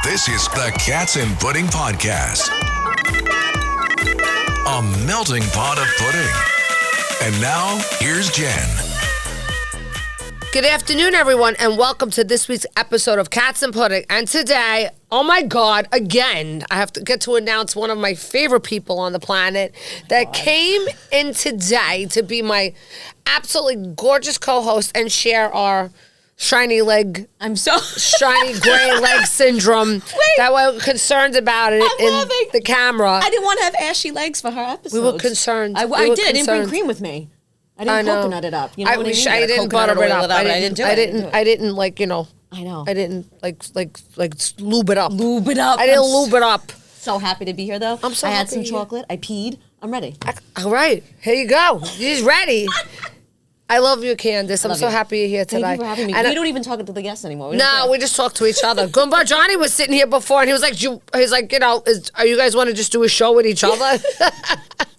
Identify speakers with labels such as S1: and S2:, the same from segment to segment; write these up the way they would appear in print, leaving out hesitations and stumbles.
S1: This is the Cats and Pudding Podcast. A melting pot of pudding. And now, here's Jen.
S2: Good afternoon, everyone, and welcome to this week's episode of Cats and Pudding. And today, oh my God, again, I have to get to announce one of my favorite people on the planet that came in today to be my absolutely gorgeous co-host and share our shiny leg, shiny gray leg syndrome that we're concerned about it in the camera.
S3: I didn't want to have ashy legs for her episode.
S2: We were concerned.
S3: I did. I didn't bring cream with me. I didn't coconut it up. You know what I mean?
S2: I didn't butter it up. I didn't like, you know.
S3: I know.
S2: I didn't like lube it up.
S3: Lube it up.
S2: I didn't lube it up.
S3: So happy to be here, though.
S2: I'm so
S3: I had
S2: happy.
S3: some chocolate. I peed. I'm ready.
S2: All right, here you go. He's ready. I love you, Candace. I'm so happy you're here today.
S3: Thank you for having me.
S2: And
S3: we don't even talk to the guests anymore.
S2: We just talk to each other. Goomba Johnny was sitting here before, and he was like, are you guys want to just do a show with each other?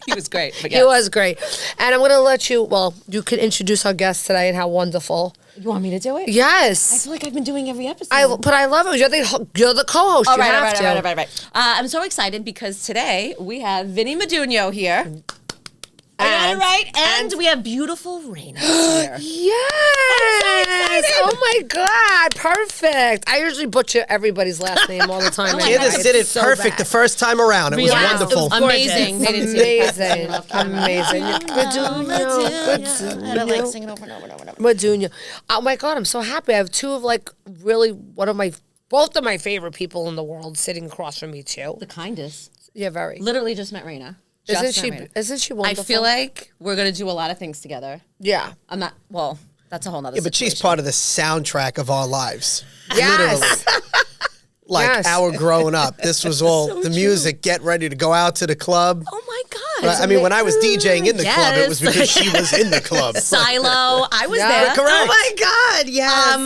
S3: He was great.
S2: He was great. And I'm going to let you, you can introduce our guest today and how wonderful.
S3: You want me to do it?
S2: Yes.
S3: I feel like I've been doing every episode.
S2: But I love it. You're the co-host.
S3: All
S2: you
S3: right,
S2: have
S3: all
S2: to.
S3: right. I'm so excited because today we have Vinnie Medugno here. I got it right. And we have beautiful Raina here.
S2: Yes! Oh my God, perfect. I usually butcher everybody's last name all the time.
S4: Candace did it perfect the first time around. It was wonderful.
S3: Amazing.
S2: Amazing.
S3: I like singing over and over and over.
S2: Medugno. Oh my God, I'm so happy. I have two of both of my favorite people in the world sitting across from me too.
S3: The kindest.
S2: Yeah, very.
S3: Literally just met Raina.
S2: Isn't she wonderful?
S3: I feel like we're going to do a lot of things together.
S2: Yeah.
S3: I'm not, that's a whole nother
S4: Yeah, but
S3: situation.
S4: she's part of the soundtrack of our lives.
S2: Yes.
S4: Literally. Our growing up. This was all the music, get ready to go out to the club.
S3: Oh my God.
S4: Right? I mean, when I was DJing in the club, it was because she was in the club.
S3: Silo. I was there.
S4: Correct.
S3: Oh my God, yes.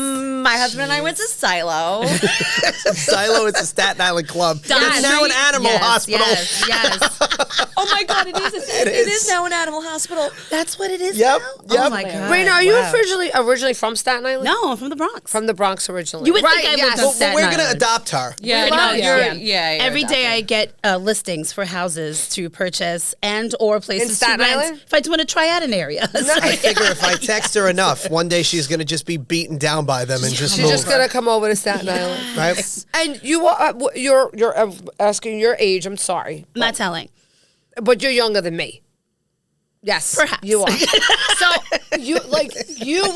S3: My husband and I went to Silo.
S4: Silo is a Staten Island club. It's now an animal hospital.
S3: Yes. Oh my God, it is now an animal hospital. That's what it is now?
S4: Yep.
S3: Oh my God.
S2: Raina, are you originally from Staten Island?
S5: No, I'm from the Bronx.
S2: From the Bronx originally.
S5: You would think I lived on
S4: Well,
S5: Staten
S4: we're going to
S5: Island.
S4: adopt her.
S3: Yeah.
S5: Every day I get listings for houses to purchase and or places
S2: In Staten
S5: to rent
S2: Island?
S5: if I want to try out an area.
S4: I figure if I text her enough, one day she's going to just be beaten down by them and just
S2: She's
S4: move.
S2: just gonna come over to Staten Island,
S4: Right?
S2: and you're asking your age. I'm sorry,
S5: I'm not telling.
S2: but you're younger than me. Yes,
S5: Perhaps.
S2: you are. So you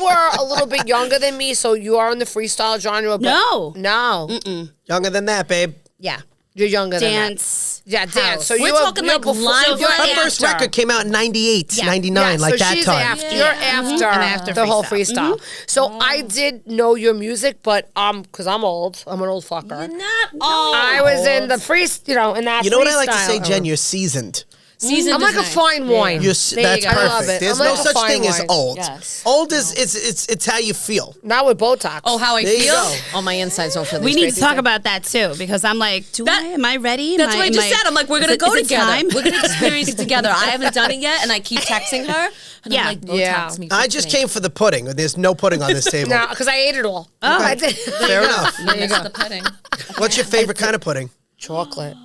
S2: were a little bit younger than me. So you are in the freestyle genre. But no.
S4: Younger than that, babe.
S5: Yeah.
S2: You're younger
S5: dance.
S2: than that. Yeah, dance.
S5: House.
S2: So
S3: We're talking like live
S4: Her first record came out in 98, 99, like
S2: so
S4: that
S2: she's
S4: time.
S2: After, You're after,
S5: And after
S2: the whole
S5: freestyle.
S2: freestyle. So I did know your music, but because I'm old, I'm an old fucker.
S3: You're not old.
S2: I was in the in that.
S4: You know what I like to say,
S2: freestyle.
S4: Jen? You're seasoned.
S3: Seasoned
S2: I'm like
S3: is
S2: a
S3: nice.
S2: fine wine.
S4: That's
S2: you go. I love
S4: perfect.
S2: it.
S4: There's
S2: I'm
S4: no
S2: like a
S4: such
S2: fine
S4: thing as
S2: wine.
S4: old.
S3: Yes.
S4: Old is it's how you feel.
S2: Not with Botox.
S3: Oh, how I
S4: There you
S3: feel?
S4: go.
S3: Oh, my insides don't feel
S5: We
S3: these
S5: need
S3: great
S5: to talk
S3: these
S5: about that too because I'm like, am I ready?
S3: That's what I just said. I'm like, we're going to go together.
S5: Time?
S3: We're going to experience it together. I haven't done it yet, and I keep texting her. And
S5: Yeah.
S3: I'm like, Botox
S2: Yeah.
S3: me.
S4: I just came for the pudding. There's no pudding on this table.
S2: No, because I ate it all. Oh, I did.
S4: Fair enough.
S3: You missed the pudding.
S4: What's your favorite kind of pudding?
S2: Chocolate.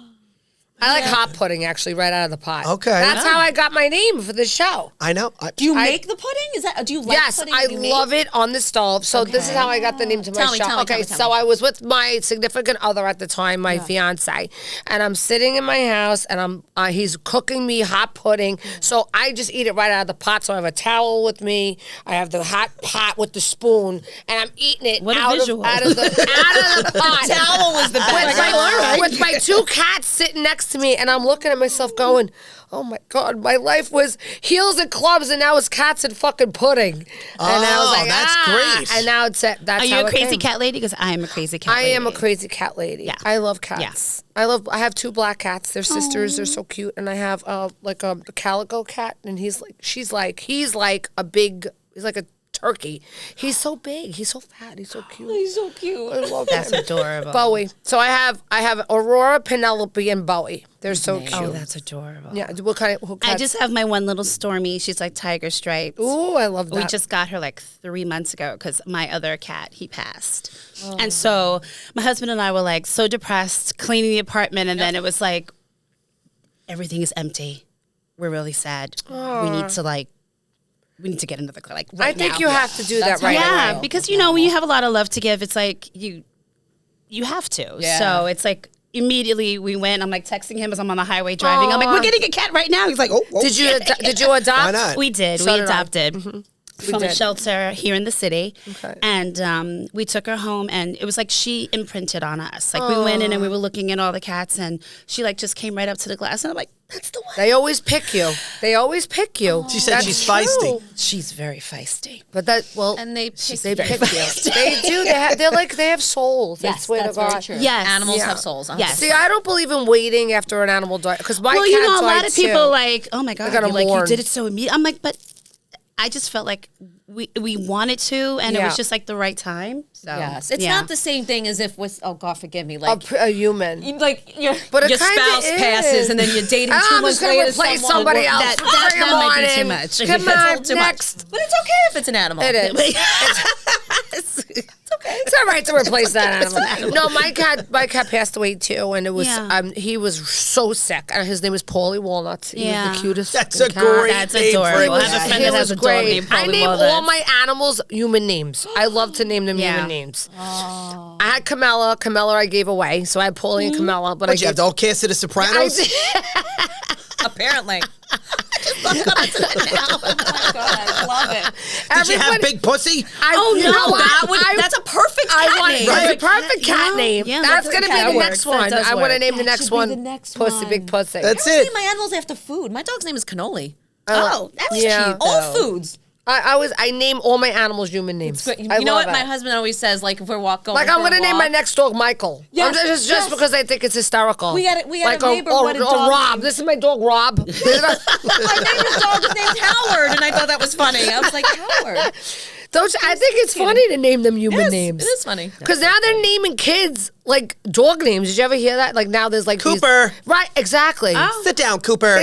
S2: I like hot pudding, actually, right out of the pot.
S4: Okay.
S2: That's how I got my name for the show.
S4: I know.
S3: Do you make the pudding? Is that? Do you like
S2: Yes,
S3: pudding?
S2: I
S3: that you make?
S2: love it on the stove. So this is how I got the name to my
S3: Tell me,
S2: show.
S3: tell me,
S2: Okay,
S3: tell me.
S2: so I was with my significant other at the time, my fiance, and I'm sitting in my house, and he's cooking me hot pudding. So I just eat it right out of the pot. So I have a towel with me. I have the hot pot with the spoon, and I'm eating it
S5: What a
S2: out of
S5: visual.
S2: the pot.
S3: Towel was the best.
S2: With my two cats sitting next to me, and I'm looking at myself going, oh my God, my life was heels and clubs, and now it's cats and fucking pudding. And I was like,
S4: that's great.
S2: And now that's
S5: Are you
S2: how
S5: a
S2: it
S5: crazy
S2: came.
S5: cat lady? Because I am a crazy cat
S2: I
S5: lady.
S2: am a crazy cat lady.
S5: Yeah.
S2: I love cats.
S5: Yes.
S2: I have two black cats. They're sisters. They're so cute. And I have a calico cat, and he's like a turkey. He's so big. He's so fat. He's so cute.
S3: He's so cute.
S2: I love
S5: That's
S2: him.
S5: adorable.
S2: Bowie. So I have Aurora, Penelope, and Bowie. They're so cute.
S5: Oh, that's adorable.
S2: Yeah. What kind of?
S5: I just have my one little Stormy. She's like tiger stripes.
S2: Ooh, I love that.
S5: We just got her like 3 months ago because my other cat, he passed. And so my husband and I were like so depressed cleaning the apartment. And then it was like, everything is empty. We're really sad. We need to get another like right
S2: I think
S5: now.
S2: you have to do that right
S5: Yeah,
S2: away.
S5: because when you have a lot of love to give, it's like you have to.
S3: Yeah.
S5: So it's like immediately we went. I'm like texting him as I'm on the highway driving. I'm like, we're getting a cat right now. He's like, oh.
S2: Did you adopt?
S4: Why not?
S5: We did.
S2: So
S5: We
S2: did I.
S5: adopted. From a shelter here in the city.
S2: Okay.
S5: And we took her home, and it was like she imprinted on us. Like we went in and we were looking at all the cats, and she like just came right up to the glass, and I'm like, that's the one.
S2: They always pick you. They always pick you.
S4: She said
S2: That's
S4: she's
S2: true.
S4: feisty.
S5: She's very feisty.
S2: But
S3: And they
S2: they pick you. They do. They have souls. I swear to God.
S5: Yes.
S3: Animals
S2: Yeah.
S3: have souls.
S5: Yes.
S2: See, I don't believe in waiting after an animal dies because my
S5: Well,
S2: cat
S5: a lot
S2: died
S5: of people
S2: too.
S5: like, oh my God,
S2: gotta
S5: you
S2: mourn.
S5: did it so immediately. I'm like, but I just felt like we wanted to, and it
S2: Yeah.
S5: was just like the right time. So
S3: Yes, it's
S5: yeah.
S3: not the same thing as if with God forgive me, like
S2: a human.
S3: but
S2: it
S3: your
S2: kinda
S3: spouse
S2: is.
S3: passes and then you're dating 2
S2: I'm
S3: months
S2: just gonna
S3: later.
S2: replace
S3: someone-
S2: somebody else.
S5: That
S2: Bring 'em
S5: might be
S2: on
S5: too
S2: in.
S5: much.
S2: Come
S3: That's a
S2: on,
S3: little too much.
S2: next.
S3: But it's okay if it's an animal.
S2: It is. It's all right to replace that animal. No, my cat passed away too, and it was
S5: Yeah.
S2: he was so sick. His name was Paulie Walnuts. He was
S5: Yeah.
S2: the cutest.
S4: That's
S2: fucking
S4: a
S2: cat.
S4: great
S5: That's
S4: name for
S5: adorable.
S4: a
S5: I have a
S4: cat.
S5: friend
S2: He
S5: that has
S2: was
S5: a dog
S2: great.
S5: named
S2: I
S5: Paulie
S2: name all
S5: Walnuts.
S2: my animals human names. I love to name them
S5: Yeah.
S2: human names. I had Camilla. Camilla I gave away, so I had Paulie and Camilla. But
S4: What, you have the old cast of the Sopranos?
S3: Apparently. Oh my God, I love it.
S4: Did you have Big Pussy?
S3: That's a perfect cat
S2: I want
S3: name.
S2: It's a perfect cat name.
S5: Yeah,
S2: that's
S5: that
S2: gonna be
S5: cat
S2: the
S5: works.
S2: next
S5: That
S2: one.
S5: does
S2: I want to
S5: work.
S2: name the
S3: That
S2: next
S3: should be
S2: one.
S3: the next
S2: Pussy,
S3: one.
S2: Big Pussy.
S4: That's
S3: I name
S4: it.
S3: my animals after food. My dog's name is Cannoli.
S5: Oh, that's
S2: Yeah.
S5: cute.
S3: All
S5: though.
S3: foods.
S2: I name all my animals human names.
S3: But you
S2: I
S3: know
S2: love
S3: what my
S2: it.
S3: husband always says, like if we're going
S2: Like
S3: for
S2: I'm
S3: a
S2: gonna name
S3: walk.
S2: my next dog Michael.
S3: Yes,
S2: Just
S3: yes.
S2: because I think it's hysterical.
S3: We had
S2: like
S3: a neighbor who had a
S2: or
S3: dog
S2: Rob.
S3: named-
S2: This is my dog Rob.
S3: My neighbor's dog is named Howard, and I thought that was funny. I was like, Howard.
S2: I think it's funny to name them human names.
S3: It is funny.
S2: Because now they're naming kids like dog names. Did you ever hear that? Like now there's like these-
S4: Cooper.
S2: Right, exactly.
S4: Sit down, Cooper.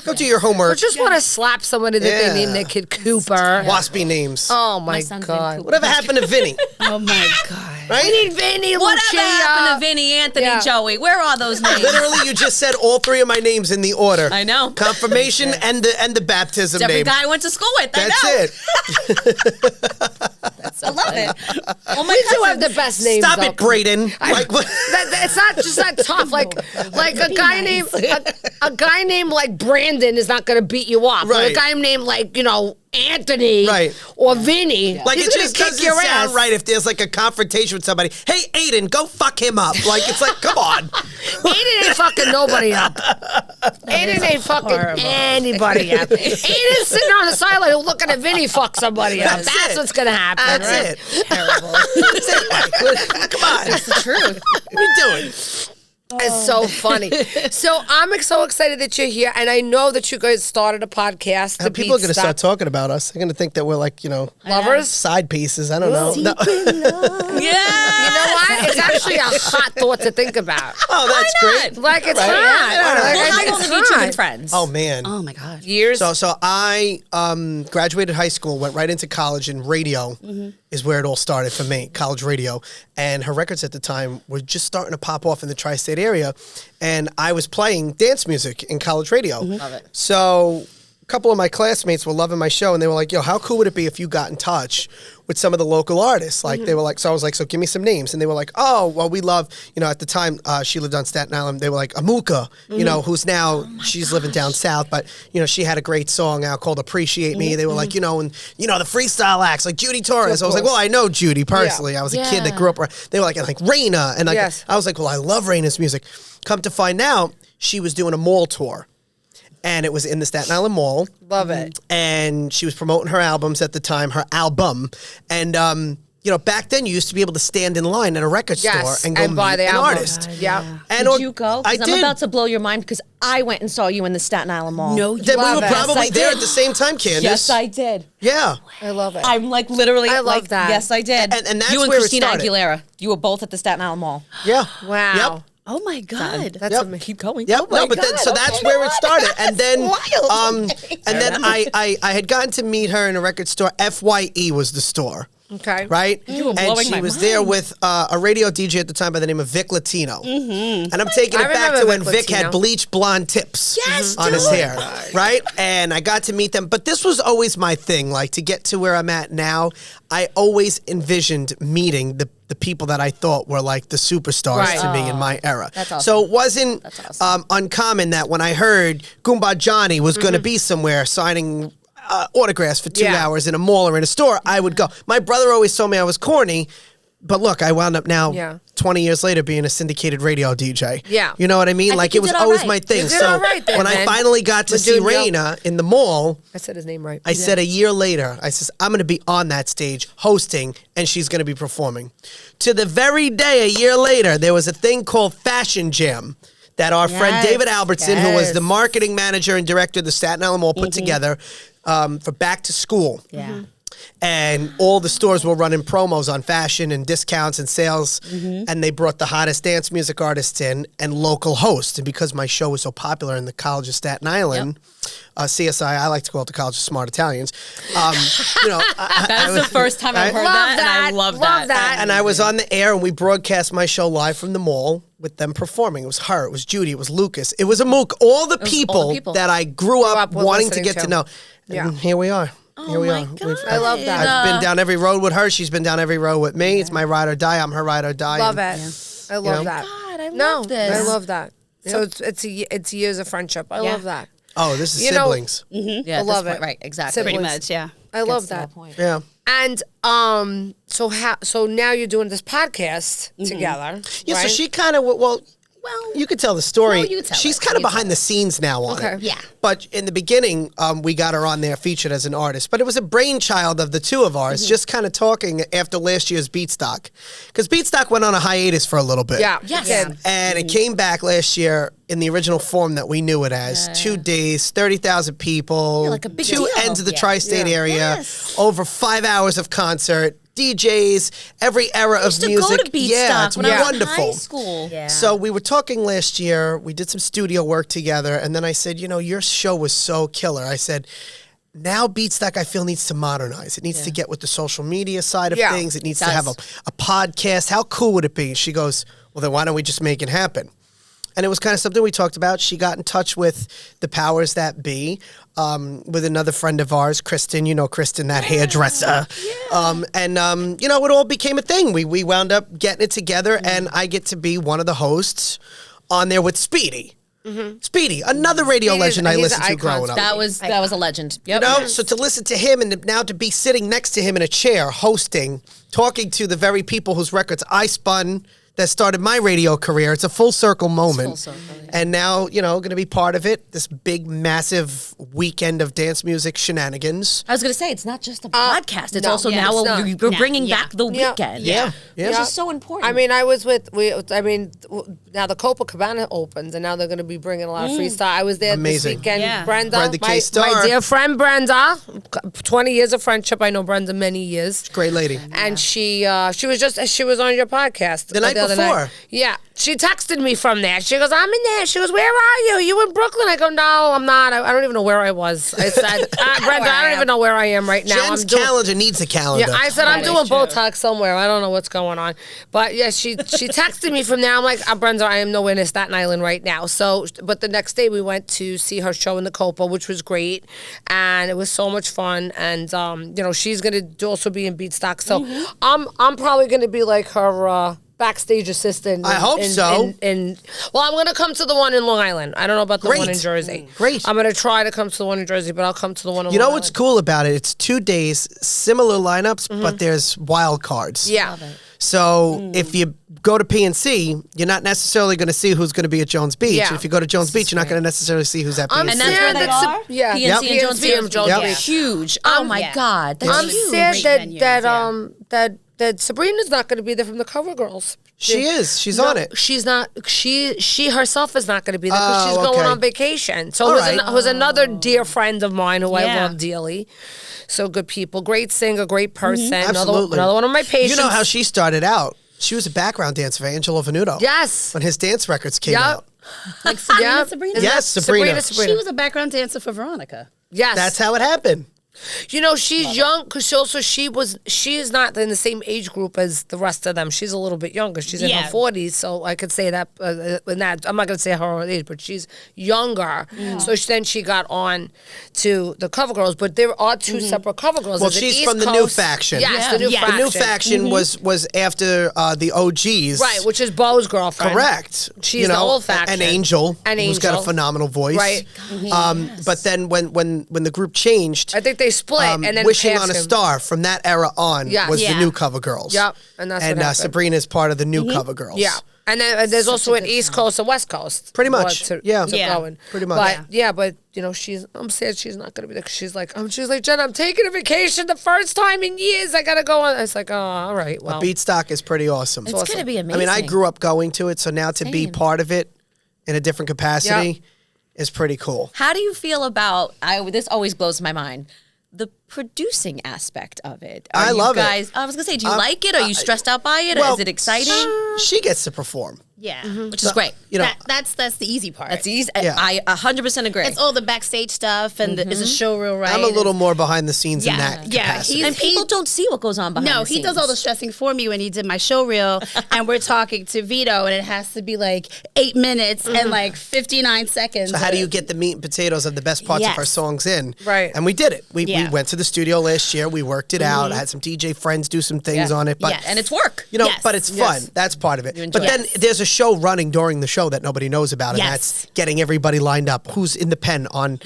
S4: Go do your homework.
S2: I just want to slap somebody that they
S4: Yeah.
S2: name their kid Cooper.
S4: Waspy names.
S2: Oh my
S3: son's named
S2: God.
S3: Cooper.
S4: Whatever happened to Vinny?
S5: Oh my God.
S2: We
S4: Right?
S2: need Vinny,
S3: Whatever
S2: Lucia.
S3: happened to Vinny, Anthony,
S2: Yeah.
S3: Joey? Where are those names?
S4: Literally, you just said all three of my names in the order.
S3: I know.
S4: Confirmation and the baptism
S3: Every
S4: name.
S3: guy I went to school with.
S4: That's
S3: I know.
S4: it.
S3: I love it. Well, my
S2: We do
S3: cousin-
S2: have the best names.
S4: Stop
S2: though.
S4: it, Braden. Like, what?
S2: It's not just that tough. Like a guy named a guy named like Brandon is not going to beat you up. Or a
S4: Right.
S2: guy named like Anthony,
S4: Right.
S2: or Vinny.
S4: Like,
S2: he's
S4: it
S2: gonna
S4: just
S2: kick
S4: doesn't
S2: your
S4: sound
S2: ass.
S4: right if there's like a confrontation with somebody. Hey, Aiden, go fuck him up. Like, it's like, come on.
S2: Aiden ain't fucking nobody up. Aiden ain't fucking
S5: horrible.
S2: anybody up. Aiden's sitting on the sideline looking at Vinny fuck somebody up.
S4: That's
S2: That's
S4: it.
S2: what's gonna happen.
S4: That's
S2: right?
S4: it.
S5: Terrible.
S4: That's it, Mike. Come on.
S3: It's the truth.
S4: What are you doing?
S2: It's so funny. So I'm so excited that you're here, and I know that you guys started a podcast. The
S4: People are going to start
S2: Beatstock.
S4: talking about us. They're going to think that we're like,
S2: Lovers.
S4: side pieces. I don't know. No.
S3: Yeah.
S2: You know what? It's actually a hot thought to think about.
S4: Oh, that's great.
S2: Like it's
S4: Right.
S2: hot.
S4: Yeah.
S2: Like,
S3: Well,
S2: I
S3: how
S2: think
S3: long
S2: it's
S3: have you two been
S2: hot.
S3: friends?
S4: Oh, man.
S5: Oh my God.
S2: Years.
S4: So I graduated high school, went right into college, and radio is where it all started for me, college radio. And her records at the time were just starting to pop off in the tri-state area. And I was playing dance music in college radio.
S3: Love it.
S4: So a couple of my classmates were loving my show, and they were like, yo, how cool would it be if you got in touch with some of the local artists? Like, they were like, so I was like, so give me some names. And they were like, oh, well, we love, at the time she lived on Staten Island. They were like, Amuka, who's now, she's living down south, but, she had a great song out called Appreciate Me. They were like, and the freestyle acts, like Judy Torres. I was like, well, I know Judy personally. I was a kid that grew up, they were like Raina. And like,
S2: Yes.
S4: I was like, well, I love Raina's music. Come to find out, she was doing a mall tour. And it was in the Staten Island Mall.
S2: Love it.
S4: And she was promoting her albums at the time, her album. And back then you used to be able to stand in line at a record store and go
S2: buy
S4: meet
S2: the
S4: an
S2: album.
S4: artist.
S2: Yeah.
S4: And
S3: Did you go?
S4: I
S3: Because
S4: did.
S3: I'm about to blow your mind because I went and saw you in the Staten Island Mall.
S5: No, you
S4: Then we
S2: Love
S4: were
S2: it.
S4: probably
S3: Yes, I
S4: there
S3: did.
S4: at the same time, Candace.
S3: Yes, I did.
S4: Yeah.
S2: I love it.
S3: I'm like literally.
S2: I love that.
S3: Yes, I did.
S4: And that's
S3: you and
S4: where it
S3: Christina
S4: started.
S3: Aguilera. You were both at the Staten Island Mall.
S4: Yeah.
S2: Wow.
S4: Yep.
S5: Oh my God.
S2: That's
S4: Yep.
S2: amazing.
S3: Keep going.
S4: Yep.
S3: Oh my
S4: No, but then
S3: God,
S4: so
S3: okay,
S4: that's where it started. And then
S3: wild.
S4: and then I had gotten to meet her in a record store. FYE was the store.
S2: Okay.
S4: Right?
S3: You were
S4: and
S3: blowing
S4: she
S3: my
S4: was
S3: mind.
S4: there with a radio DJ at the time by the name of Vic Latino. And I'm taking
S2: I
S4: it back
S2: remember
S4: to when
S2: Vic
S4: Vic had
S2: Latino.
S4: bleached blonde tips
S3: Yes,
S4: on his
S3: dude.
S4: hair. Right? And I got to meet them. But this was always my thing. Like, to get to where I'm at now, I always envisioned meeting the people that I thought were like the superstars
S2: Right.
S4: to me in my era.
S3: That's awesome.
S4: So it wasn't
S3: awesome.
S4: uncommon that when I heard Goomba Johnny was going to be somewhere signing autographs for 2
S2: Yeah.
S4: hours in a mall or in a store, I would go. My brother always told me I was corny, but look, I wound up now 20 years later being a syndicated radio DJ.
S2: Yeah.
S4: You know what I mean?
S3: I
S4: Like,
S3: think
S4: it was
S3: you did all
S4: always
S3: right.
S4: my thing.
S2: You did
S4: So
S2: all right there,
S4: when I
S2: man.
S4: finally got to see
S2: Medugno.
S4: Raina in the mall,
S2: I said his name right.
S4: I said a year later, I says, I'm going to be on that stage hosting, and she's going to be performing. To the very day, a year later, there was a thing called Fashion Jam that our friend
S3: Yes.
S4: David Albertson, who was the
S2: Yes.
S4: marketing manager and director of the Staten Island Mall, put together for back to school.
S5: Yeah.
S4: And all the stores were running promos on fashion and discounts and sales. And they brought the hottest dance music artists in and local hosts. And because my show was so popular in the College of Staten Island, CSI, I like to call it the College of Smart Italians.
S3: That is the first time I've heard
S2: Love
S3: that, and
S2: that.
S3: I love
S2: Love that.
S4: And I was on the air, and we broadcast my show live from the mall with them performing. It was her, it was Judy, it was Lucas, it was Amook, all the people that I grew up
S2: with
S4: wanting to
S2: listening
S4: get to
S2: to.
S4: know.
S2: Yeah.
S4: And here we are. Here we
S3: my
S4: are.
S3: God.
S2: I love that.
S4: I've been down every road with her. She's been down every road with me. It's my ride or die. I'm her ride or die.
S2: Love
S4: And
S2: it. I love that.
S3: God, I
S2: No,
S3: love this.
S2: I love that. So it's years of friendship. I love that.
S4: Oh, this is
S2: You know-
S4: siblings.
S3: Yeah,
S2: I
S3: at
S2: love
S3: this point,
S2: it.
S3: Right, exactly.
S2: Siblings.
S5: Pretty much, yeah.
S2: I love
S3: Gets to
S2: that.
S3: point.
S4: Yeah.
S2: And so now you're doing this podcast together.
S4: Yeah, so
S2: right?
S4: she kind of, well, you could tell the story.
S5: No, you tell
S4: She's
S5: it.
S4: kind of
S5: You
S4: behind the scenes now on
S2: Okay.
S4: it.
S5: Yeah.
S4: But in the beginning, we got her on there featured as an artist. But it was a brainchild of the two of ours, just kind of talking after last year's Beatstock. Because Beatstock went on a hiatus for a little bit.
S2: Yeah.
S3: Yes.
S2: Yeah.
S4: And it came back last year in the original form that we knew it as. 2 days, 30,000 people,
S3: Yeah, like a big
S4: 2
S3: deal.
S4: ends of the
S5: Yeah.
S4: tri-state area,
S3: Yes.
S4: over 5 hours of concert, DJs, every era
S3: I used
S4: of
S3: to
S4: music.
S3: go to Beatstock
S4: Yeah, it's
S3: when I was in
S4: wonderful.
S3: high school.
S5: Yeah.
S4: So we were talking last year. We did some studio work together, and then I said, your show was so killer. I said, now Beatstock, I feel, needs to modernize. It needs to get with the social media side of
S2: Yeah,
S4: things. It needs
S3: it
S4: to have
S3: does.
S4: a podcast. How cool would it be? She goes, well, then why don't we just make it happen? And it was kind of something we talked about. She got in touch with the powers that be, with another friend of ours, Kristen. You know Kristen, that hairdresser. It all became a thing. We wound up getting it together, and I get to be one of the hosts on there with Speedy. Speedy, another radio
S2: Speedy's-
S4: legend I
S2: he's
S4: listened
S2: an
S4: to
S2: icon,
S4: growing up.
S3: That was a legend. Yep.
S4: So to listen to him and now to be sitting next to him in a chair, hosting, talking to the very people whose records I spun that started my radio career. It's a full circle moment.
S3: full circle, yeah.
S4: And now, going to be part of it, this big, massive weekend of dance music shenanigans.
S3: I was going to say, it's not just a podcast. It's
S2: no,
S3: also
S2: yeah,
S3: now
S2: it's not.
S3: you're bringing
S5: Yeah.
S3: back the
S2: Yeah.
S3: weekend.
S4: Yeah.
S3: Which is so important.
S2: I mean, now the Copacabana opens, and now they're going to be bringing a lot of freestyle. I was there
S4: Amazing.
S2: this weekend.
S5: Yeah.
S2: Brenda,
S4: Brenda K.
S2: my
S4: Starr.
S2: dear friend Brenda, 20 years of friendship. I know Brenda many years.
S4: Great lady.
S2: And she was on your podcast
S4: The night
S2: other
S4: before.
S2: Yeah, she texted me from there. She goes, "I'm in there." She goes, "Where are you? You in Brooklyn?" I go, "No, I'm not. I don't even know where I was." I said, "Brenda, I don't even know where I am right now."
S4: Jen's
S2: I'm doing.
S4: calendar needs a calendar.
S2: Yeah, I said I'm
S5: That
S2: doing
S5: is true.
S2: Botox somewhere. I don't know what's going on, but yeah, she texted me from there. I'm like, Brenda, I am nowhere near Staten Island right now. So, but the next day we went to see her show in the Copa, which was great, and it was so much fun. And she's gonna also be in Beatstock. So I'm probably gonna be like her. Backstage assistant.
S4: I hope so.
S2: Well, I'm going to come to the one in Long Island. I don't know about the one in
S4: Great.
S2: Jersey.
S4: Great.
S2: I'm going to try to come to the one in Jersey, but I'll come to the one in
S4: You know
S2: Long
S4: what's
S2: Island.
S4: cool about it? It's 2 days, similar lineups, but there's wild cards.
S2: Yeah.
S4: So if you go to PNC, you're not necessarily going to see who's going to be at Jones Beach.
S2: Yeah.
S4: If you go to Jones Beach, you're not going to necessarily see who's at PNC.
S2: I'm
S3: and that's
S2: sad
S3: where they
S2: that's
S3: are?
S2: yeah.
S3: PNC and Jones Beach.
S2: and Jones
S4: Yep.
S2: Beach.
S3: Huge. Oh my
S5: yeah.
S3: God. That's
S2: I'm
S3: huge.
S2: sad
S5: Great
S2: that
S5: venues,
S2: that
S5: yeah.
S2: that that Sabrina's not going to be there from the Cover Girls.
S4: She is. She's on it.
S2: She's not. She herself is not going to be there because she's going
S4: okay.
S2: on vacation. So
S4: All
S2: who's another dear friend of mine who I
S5: Yeah.
S2: love dearly. So good people, great singer, great person.
S4: Absolutely.
S2: Another one of my patients.
S4: You know how she started out? She was a background dancer for Angelo Venuto.
S2: Yes.
S4: When his dance records came
S2: Yep.
S4: out.
S5: Like Sabrina,
S2: Yep.
S5: Sabrina.
S2: Isn't
S4: Yes,
S2: that-
S4: Sabrina.
S5: She was a background dancer for Veronica.
S2: Yes.
S4: That's how it happened.
S2: You know, she's young because she is not in the same age group as the rest of them. She's a little bit younger. She's in her 40s, so I could say that. I'm not going to say her age, but she's younger. So then she got on to the Cover Girls, but there are two separate Cover Girls.
S4: Well,
S2: There's an
S4: she's
S2: East
S4: from the new
S2: Coast-
S4: faction.
S2: Yes, the new
S5: Yeah.
S2: faction.
S4: The new faction was after the OGs.
S2: Right, which is Bo's girlfriend.
S4: Correct.
S2: She's the old faction.
S4: An Angel.
S2: An
S4: Who's got a
S2: Angel.
S4: phenomenal voice.
S2: Right.
S4: But then when the group changed,
S2: I think they split, and then
S4: Wishing
S2: passed
S4: on a
S2: him.
S4: Star from that era on
S2: Yes.
S4: was the
S5: Yeah.
S4: new Cover Girls.
S2: Yep, and that's what happened.
S4: Sabrina's part of the new Cover Girls.
S2: Yeah. And then there's also an East Coast and West Coast.
S4: Pretty much, yeah.
S5: Yeah.
S2: Going.
S4: Pretty much.
S2: But but you know, I'm sad she's not gonna be there. 'Cause she's like, Jen, I'm taking a vacation the first time in years. I gotta go on. It's like, oh, all right, well,
S4: Beatstock is pretty awesome.
S3: It's going to be
S4: I
S3: amazing.
S4: mean, I grew up going to it, so now to be
S3: Same.
S4: part of it in a different capacity is pretty cool.
S3: How do you feel about? This always blows my mind. The producing aspect of it.
S4: I love it.
S3: guys, I was gonna say, do you like it? Are you stressed out by it? Is it exciting?
S4: She gets to perform.
S5: Yeah.
S3: Which is great.
S4: You know,
S5: That's the easy part.
S3: That's easy.
S4: Yeah.
S3: I 100% agree.
S5: It's all the backstage stuff and is the show real right?
S4: I'm a little more behind the scenes in
S5: Yeah.
S4: that
S5: Yeah,
S4: capacity.
S3: and people don't see what goes on behind
S5: No,
S3: the
S5: he
S3: scenes.
S5: does all the stressing for me when he did my show reel, and we're talking to Vito, and it has to be like 8 minutes and like 59 seconds.
S4: So how do you get the meat and potatoes of the best parts of
S5: Yes.
S4: our songs in?
S2: Right.
S4: And we did it. We
S5: Yeah.
S4: went to the studio last year. We worked it out. I had some DJ friends do some things on it. But
S5: Yes.
S3: and it's work.
S4: you know,
S5: Yes.
S4: but it's fun. That's part of it.
S3: enjoy
S4: But then
S5: it.
S4: there's a show running during the show that nobody knows about, and
S5: Yes.
S4: that's getting everybody lined up. Who's in the pen on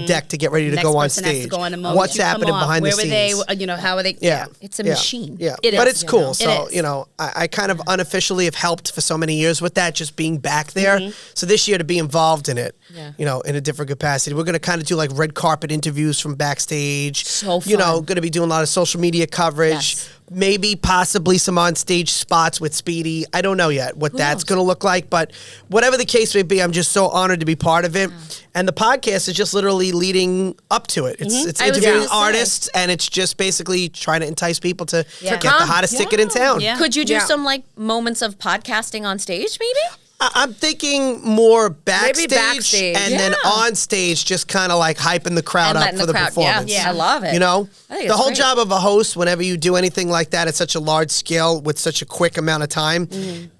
S4: deck to get ready to
S5: Next
S4: go on
S5: person has to
S4: stage?
S5: go in a moment.
S4: What's
S5: You come
S4: happening
S5: off.
S4: behind
S5: Where
S4: the
S5: were
S4: scenes?
S5: they? How are they?
S4: Yeah.
S3: It's a machine.
S4: Yeah.
S5: It
S4: but
S5: is,
S4: it's
S5: you
S4: cool.
S5: know.
S4: So,
S5: It is.
S4: you know, I kind of unofficially have helped for so many years with that, just being back there. So this year to be involved in it, you know, in a different capacity. We're going to kind of do like red carpet interviews from backstage.
S3: So
S4: You know,
S3: fun.
S4: going to be doing a lot of social media coverage.
S3: Yes.
S4: Maybe possibly some on stage spots with Speedy. I don't know yet what that's going to look like, but whatever the case may be, I'm just so honored to be part of it. And the podcast is just literally leading up to it. It's
S3: I was
S4: interviewing
S3: gonna say.
S4: artists, and it's just basically trying to entice people to get the
S2: come.
S4: hottest ticket in town.
S5: Yeah.
S3: Could you do
S2: Yeah.
S3: some like moments of podcasting on stage, maybe?
S4: I'm thinking more backstage,
S2: backstage.
S4: and then
S3: Yeah.
S4: on stage, just kind of like hyping the crowd
S3: And
S4: up
S3: letting
S4: for
S3: the
S4: the
S3: crowd-
S4: performance.
S3: yeah. I love it.
S4: You know,
S3: I think
S4: the
S3: it's
S4: whole
S3: great.
S4: job of a host, whenever you do anything like that at such a large scale with such a quick amount of time,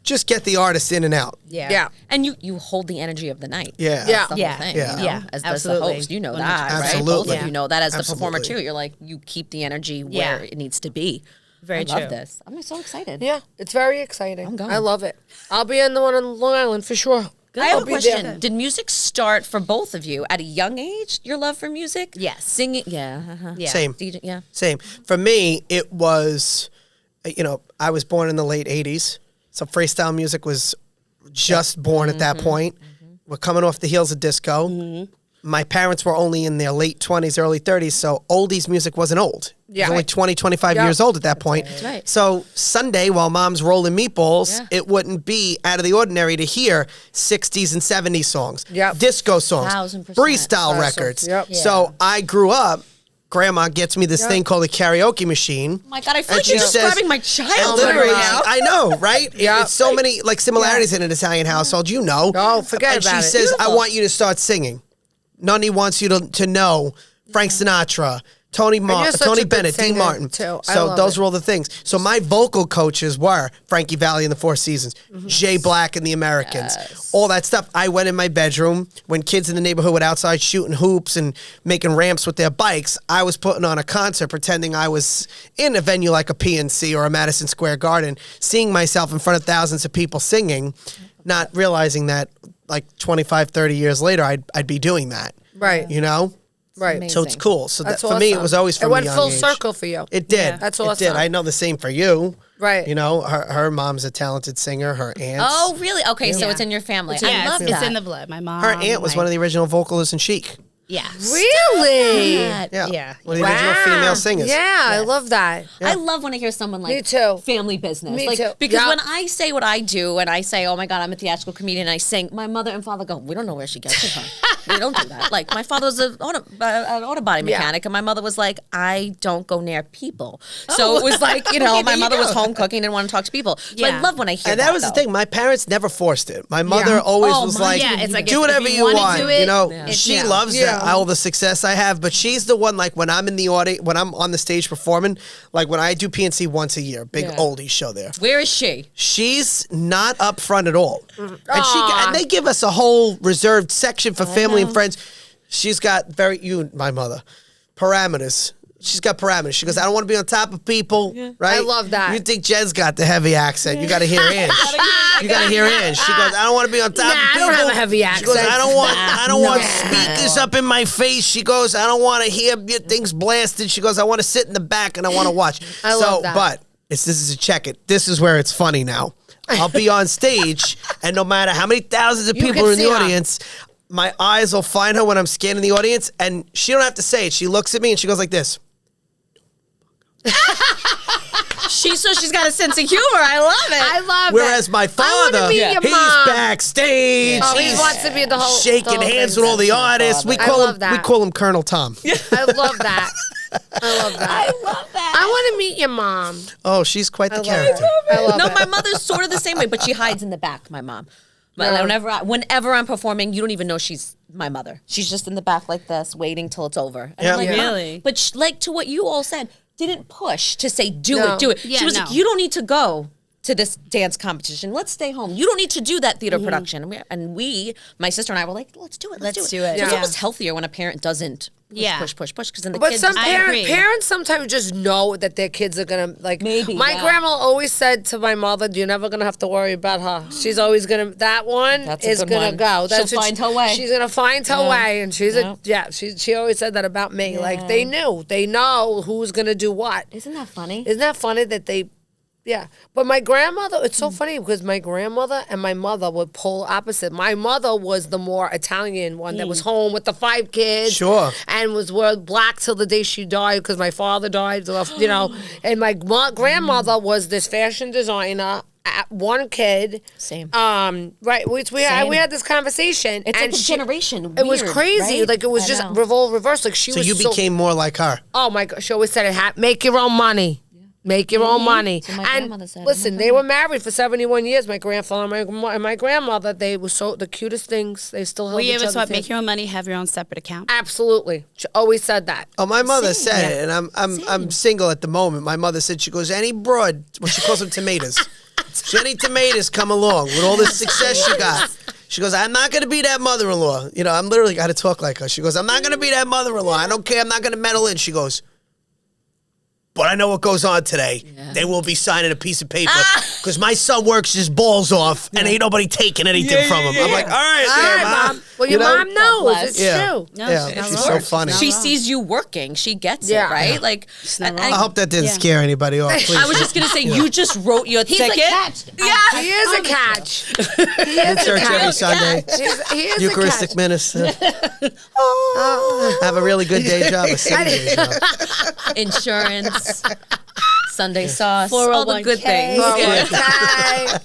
S4: just get the artist in and out.
S2: Yeah.
S3: And you hold the energy of the night.
S4: Yeah.
S2: Yeah.
S3: That's the
S5: Yeah.
S3: whole thing.
S4: Yeah.
S3: You know?
S5: Yeah.
S3: As the
S5: Absolutely.
S3: host, you know
S5: 100%.
S3: that, right? Both
S4: Absolutely.
S3: of you know that as the performer
S4: Absolutely.
S3: too. You're like, you keep the energy where
S5: Yeah.
S3: it needs to be.
S5: Very
S3: I
S5: true.
S3: love this. I'm so excited.
S2: Yeah, it's very exciting.
S3: I'm going.
S2: I love it. I'll be in the one on Long Island for sure.
S3: I have
S2: I'll
S3: a
S2: be
S3: question.
S2: there.
S3: Did music start for both of you at a young age? Your love for music?
S5: Yes.
S3: Singing? Yeah.
S5: Yeah.
S4: Same.
S3: DJ, yeah.
S4: Same. For me, it was, you know, I was born in the late 80s, so freestyle music was just born at that point. We're coming off the heels of disco. My parents were only in their late 20s, early 30s, so oldies music wasn't old. It
S2: Yeah.
S4: was only 20, 25
S2: Yeah.
S4: years old at that point.
S3: That's right.
S4: So Sunday, while mom's rolling meatballs,
S3: Yeah.
S4: it wouldn't be out of the ordinary to hear 60s and 70s songs,
S2: Yep.
S4: disco songs,
S3: 1000%.
S4: freestyle records.
S2: Yep.
S4: So I grew up, grandma gets me this thing called a karaoke machine.
S3: Oh my God, I feel
S4: And
S3: like
S4: she
S3: you're
S4: says-
S3: describing my
S4: And
S3: childhood
S4: literally,
S3: right now.
S4: I know, right?
S2: Yeah.
S4: It's so many like similarities in an Italian household, you know.
S2: Oh, forget
S4: and
S2: about
S4: she
S2: it.
S4: says, I
S3: Beautiful.
S4: want you to start singing. Nani wants you to know Frank Sinatra, Tony
S2: you're such
S4: Tony
S2: a good
S4: Bennett, Dean
S2: singer,
S4: Martin.
S2: too. I
S4: So
S2: love
S4: those
S2: it.
S4: were all the things. So my vocal coaches were Frankie Valli and the Four Seasons, Jay Black and the Americans, all that stuff. I went in my bedroom when kids in the neighborhood were outside shooting hoops and making ramps with their bikes. I was putting on a concert pretending I was in a venue like a PNC or a Madison Square Garden, seeing myself in front of thousands of people singing, not realizing that like 25, 30 years later, I'd be doing that.
S2: Right.
S4: You know?
S2: Right.
S3: Amazing.
S4: So it's cool. So that,
S2: That's
S4: for me, it
S2: awesome.
S4: was always from
S2: It went
S4: a young
S2: full
S4: age.
S2: circle for you.
S4: It did.
S5: Yeah.
S2: That's
S4: It
S2: awesome.
S4: did. I know the same for you.
S2: Right.
S4: You know, her mom's a talented singer. Her aunt.
S3: Oh, really? Okay, so
S5: Yeah.
S3: it's in your family.
S5: Yes,
S3: I love
S5: it's
S3: that.
S5: in the blood. My mom.
S4: Her aunt was one of the original vocalists in Chic.
S5: Yeah.
S2: Really?
S4: Yeah. One of the original female singers.
S2: Yeah, I love that.
S3: I love when I hear someone like
S2: Me too.
S3: family business.
S2: Me
S3: like,
S2: too.
S3: Because
S2: Yep.
S3: when I say what I do and I say, oh my God, I'm a theatrical comedian and I sing, my mother and father go, we don't know where she gets it from. We don't do that. Like my father was an auto body mechanic and my mother was like, I don't go near people. So it was like, my mother was home cooking and wanted to talk to people. So I love when I hear
S4: and that was the thing. My parents never forced it. My mother always was like,
S5: it's like,
S4: do
S5: if
S4: whatever
S5: you
S4: you
S5: wanna
S4: want.
S5: do it,
S4: She loves all the success I have, but she's the one, like when I'm in the audience, when I'm on the stage performing, like when I do PNC once a year, big oldies show there.
S3: Where is she?
S4: She's not up front at all. And they give us a whole reserved section for family and friends. She's got my mother, parameters. She's got parameters. She goes, I don't want to be on top of people, right?
S2: I love that.
S4: You think Jen's got the heavy accent. You got to hear Ange. You got to hear Ange. She goes, I don't want to be on top of
S2: I
S4: people.
S2: don't have a heavy accent.
S4: She goes, I don't want speakers up in my face. She goes, I don't want to hear your things blasted. She goes, I want to sit in the back and I want to watch.
S2: I love that.
S4: But this is a check it. This is where it's funny now. I'll be on stage, and no matter how many thousands of
S2: You
S4: people
S2: can
S4: are in the
S2: see her.
S4: audience, my eyes will find her when I'm scanning the audience, and she don't have to say it. She looks at me and she goes like this.
S3: She's got a sense of humor. I love it.
S2: I love
S4: Whereas
S2: it.
S4: my
S2: I
S4: father,
S2: wanna meet your
S4: he's
S2: mom.
S4: backstage.
S2: Oh, he
S4: he's
S2: wants to be the whole
S4: shaking hands with all the artists. We
S2: I
S4: call
S2: love
S4: him
S2: that.
S4: we call him Colonel Tom.
S2: I love that. I love that. I want to meet your mom.
S4: Oh, she's quite the
S2: love
S4: character.
S2: I love
S3: No,
S2: it.
S3: my mother's sort of the same way, but she hides in the back, my mom. Whenever I'm performing, you don't even know she's my mother. She's just in the back like this, waiting till it's over. And I'm like,
S4: Yeah.
S3: Mom.
S5: Really?
S3: But like to what you all said, didn't push to say, do
S2: No.
S3: it.
S5: Yeah,
S3: she was
S5: no.
S3: like, you don't need to go to this dance competition. Let's stay home. You don't need to do that theater production. And my sister and I were like, let's do it.
S5: Let's do it.
S3: So it's
S5: Yeah.
S3: almost healthier when a parent doesn't push, because then the
S2: But
S3: kids
S2: some
S3: just-
S5: agree.
S2: parents sometimes just know that their kids are gonna like.
S3: Maybe,
S2: my
S3: yeah.
S2: grandma always said to my mother, "You're never gonna have to worry about her. She's always gonna. That one
S3: That's a
S2: is
S3: good
S2: gonna
S3: one.
S2: go.
S3: She'll
S2: That's what
S3: find her way.
S2: She's gonna find her
S3: Yeah.
S2: way, and she's
S3: Yeah.
S2: She always said that about me. Like they know who's gonna do what.
S3: Isn't that funny?
S2: Isn't that funny that they? Yeah, but my grandmother, it's so funny because my grandmother and my mother would pull opposite. My mother was the more Italian one that was home with the 5 kids.
S4: Sure.
S2: And was black till the day she died because my father died, And my grandmother was this fashion designer. One kid.
S3: Same.
S2: Right. We had this conversation.
S3: It's
S2: and
S3: like a generation.
S2: It was
S3: weird,
S2: crazy.
S3: right?
S2: Like it was
S3: I
S2: just
S3: know.
S2: reverse. Like she
S4: So
S2: was
S4: you became more like her.
S2: Oh my God! She always said it. Make your own money. Make your own money.
S3: So my
S2: and
S3: grandmother said,
S2: listen, they were married for 71 years. My grandfather and my grandmother. They were the cutest things. They still held
S5: We
S2: each
S5: always
S2: other's
S5: thought, make
S2: hands.
S5: your own money, have your own separate account.
S2: Absolutely. She always said that.
S4: Oh, my mother said it, and I'm single at the moment. My mother said, she goes, any broad, well, she calls them tomatoes. So any tomatoes come along with all this success she got. She goes, I'm not going to be that mother-in-law. I'm literally got to talk like her. She goes, I'm not going to be that mother-in-law. I don't care. I'm not going to meddle in. She goes, but I know what goes on today. Yeah. They will be signing a piece of paper because my son works his balls off and ain't nobody taking anything from him. I'm like, all right, Mom.
S2: Well, your mom knows. It's true.
S4: No, she's so funny.
S3: She sees you working. She gets
S2: Yeah.
S3: it, right?
S2: Yeah.
S3: Like,
S4: I hope that didn't scare anybody off. Please.
S3: I was just gonna say, you just wrote your ticket.
S2: Yeah, he is a catch. He is
S4: Church
S2: a catch.
S4: every Sunday.
S2: He is
S4: Eucharistic
S2: a catch.
S4: minister. Have a really good day job. A city day job.
S3: Insurance, Sunday sauce, all the good
S5: 401k.
S3: things.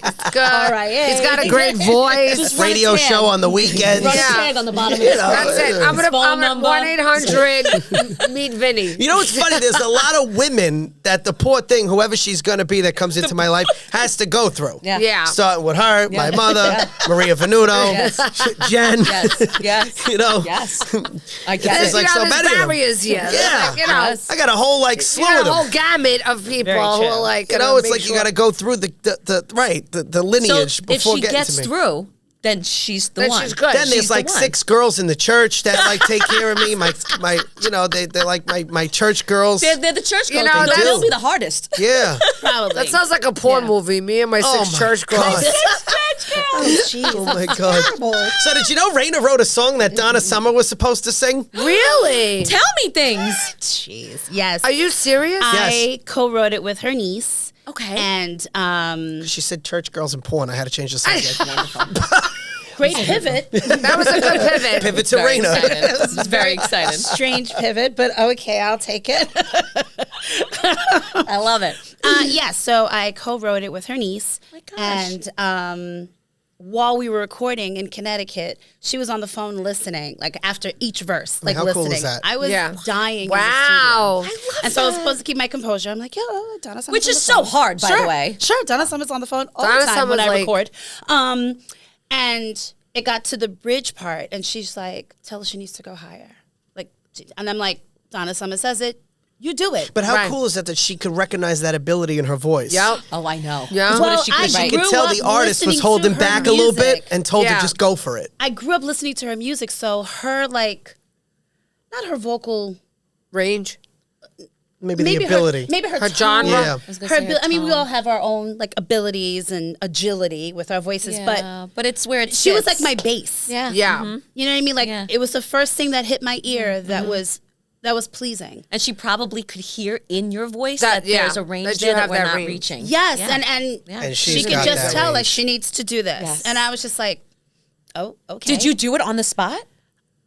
S2: It's good.
S3: RIA.
S2: He's got a great voice.
S3: Just run a
S4: Radio
S3: tag.
S4: show on the weekends.
S3: Run a
S2: Yeah.
S3: tag on the bottom of your
S2: That's it. I'm
S3: Phone
S2: gonna
S3: number.
S2: 1-800 meet Vinny.
S4: You know what's funny? There's a lot of women that the poor thing, whoever she's going to be that comes into my life, has to go through.
S3: Yeah.
S2: Yeah.
S4: Starting with her, my mother, Maria Venuto, Jen.
S3: Yes.
S4: Yes.
S3: I guess
S4: There's
S3: it.
S4: like so
S2: there's
S4: many of them.
S2: barriers here.
S4: Yeah.
S2: Like,
S3: Yes.
S4: I got a whole slew
S2: you
S4: of
S2: got a whole
S4: them.
S2: gamut of people
S5: Very
S2: who
S5: true.
S2: are like,
S4: It's like you got to go through the lineage
S3: So if
S4: before
S3: she
S4: getting
S3: gets
S4: to me.
S3: through, then she's the
S2: Then
S3: one.
S2: she's good.
S4: Then
S3: She's
S4: there's
S3: the
S4: like
S3: one.
S4: 6 girls in the church that take care of me. They're like my church girls.
S3: They're the church girls.
S2: know,
S3: They'll
S2: that's-
S3: be the hardest.
S4: Yeah.
S5: Probably.
S2: That sounds like a porn movie. Me and my
S4: Oh
S2: 6
S4: my
S2: church girls.
S4: God. Oh my God. So did you know Raina wrote a song that Donna Summer was supposed to sing?
S2: Really?
S3: Tell me things.
S5: Jeez. Yes.
S2: Are you serious?
S5: I co-wrote it with her niece.
S3: Okay.
S5: And
S4: She said church girls and porn. I had to change the subject.
S5: Great pivot.
S2: That was a good pivot.
S4: Pivot to
S3: Very
S4: Raina.
S3: excited. It's very excited.
S5: Strange pivot, but okay, I'll take it.
S3: I love it.
S5: Yeah, so I co-wrote it with her niece.
S3: Oh my gosh.
S5: And while we were recording in Connecticut, she was on the phone listening, like after each verse, like
S4: how
S5: listening.
S4: cool is that?
S5: I was dying.
S2: Wow.
S5: In the studio. And so I was supposed to keep my composure. I'm like, yo, Donna Summer's
S3: Which
S5: on
S3: is
S5: the
S3: so
S5: phone.
S3: hard, by the way.
S5: Sure, Donna Summer's on the phone all
S2: Donna
S5: the time
S2: Summer's
S5: when I
S2: like-
S5: record. And it got to the bridge part, and she's like, tell her she needs to go higher. And I'm like, Donna Summer says it, you do it.
S4: But how
S2: Right.
S4: cool is that she could recognize that ability in her voice?
S2: Yep.
S3: Oh, I know.
S2: Yeah.
S3: 'Cause what
S5: Well,
S3: if she
S5: I
S3: could
S4: She
S3: write?
S4: could
S5: grew
S4: tell
S5: up
S4: the artist was
S5: listening to
S4: holding
S5: her
S4: back a little bit
S5: music.
S4: and told
S2: Yeah.
S4: her just go for it.
S5: I grew up listening to her music, so her, like, not her vocal...
S2: Range.
S4: Maybe the ability.
S5: Maybe her
S2: Her
S5: tone.
S2: genre.
S4: Yeah.
S3: I was gonna
S5: Her
S3: say her
S5: I mean, we
S3: tone.
S5: all have our own like abilities and agility with our voices,
S3: But it's where it
S5: she was
S3: sits.
S5: like my bass.
S3: Yeah.
S2: Yeah.
S5: You know what I mean? Like
S3: Yeah.
S5: it was the first thing that hit my ear that was pleasing.
S3: And she probably could hear in your voice
S2: That-
S3: that,
S2: yeah,
S3: there's a range
S2: that you
S3: there that
S2: have
S3: we're
S2: that
S3: not
S2: range.
S3: reaching.
S5: Yes,
S3: Yeah.
S5: and
S4: And
S5: she
S4: she's
S5: could
S4: got
S5: just
S4: that
S5: tell like
S4: range.
S5: she needs to do this,
S3: Yes.
S5: and I was just like, oh, okay.
S3: Did you do it on the spot?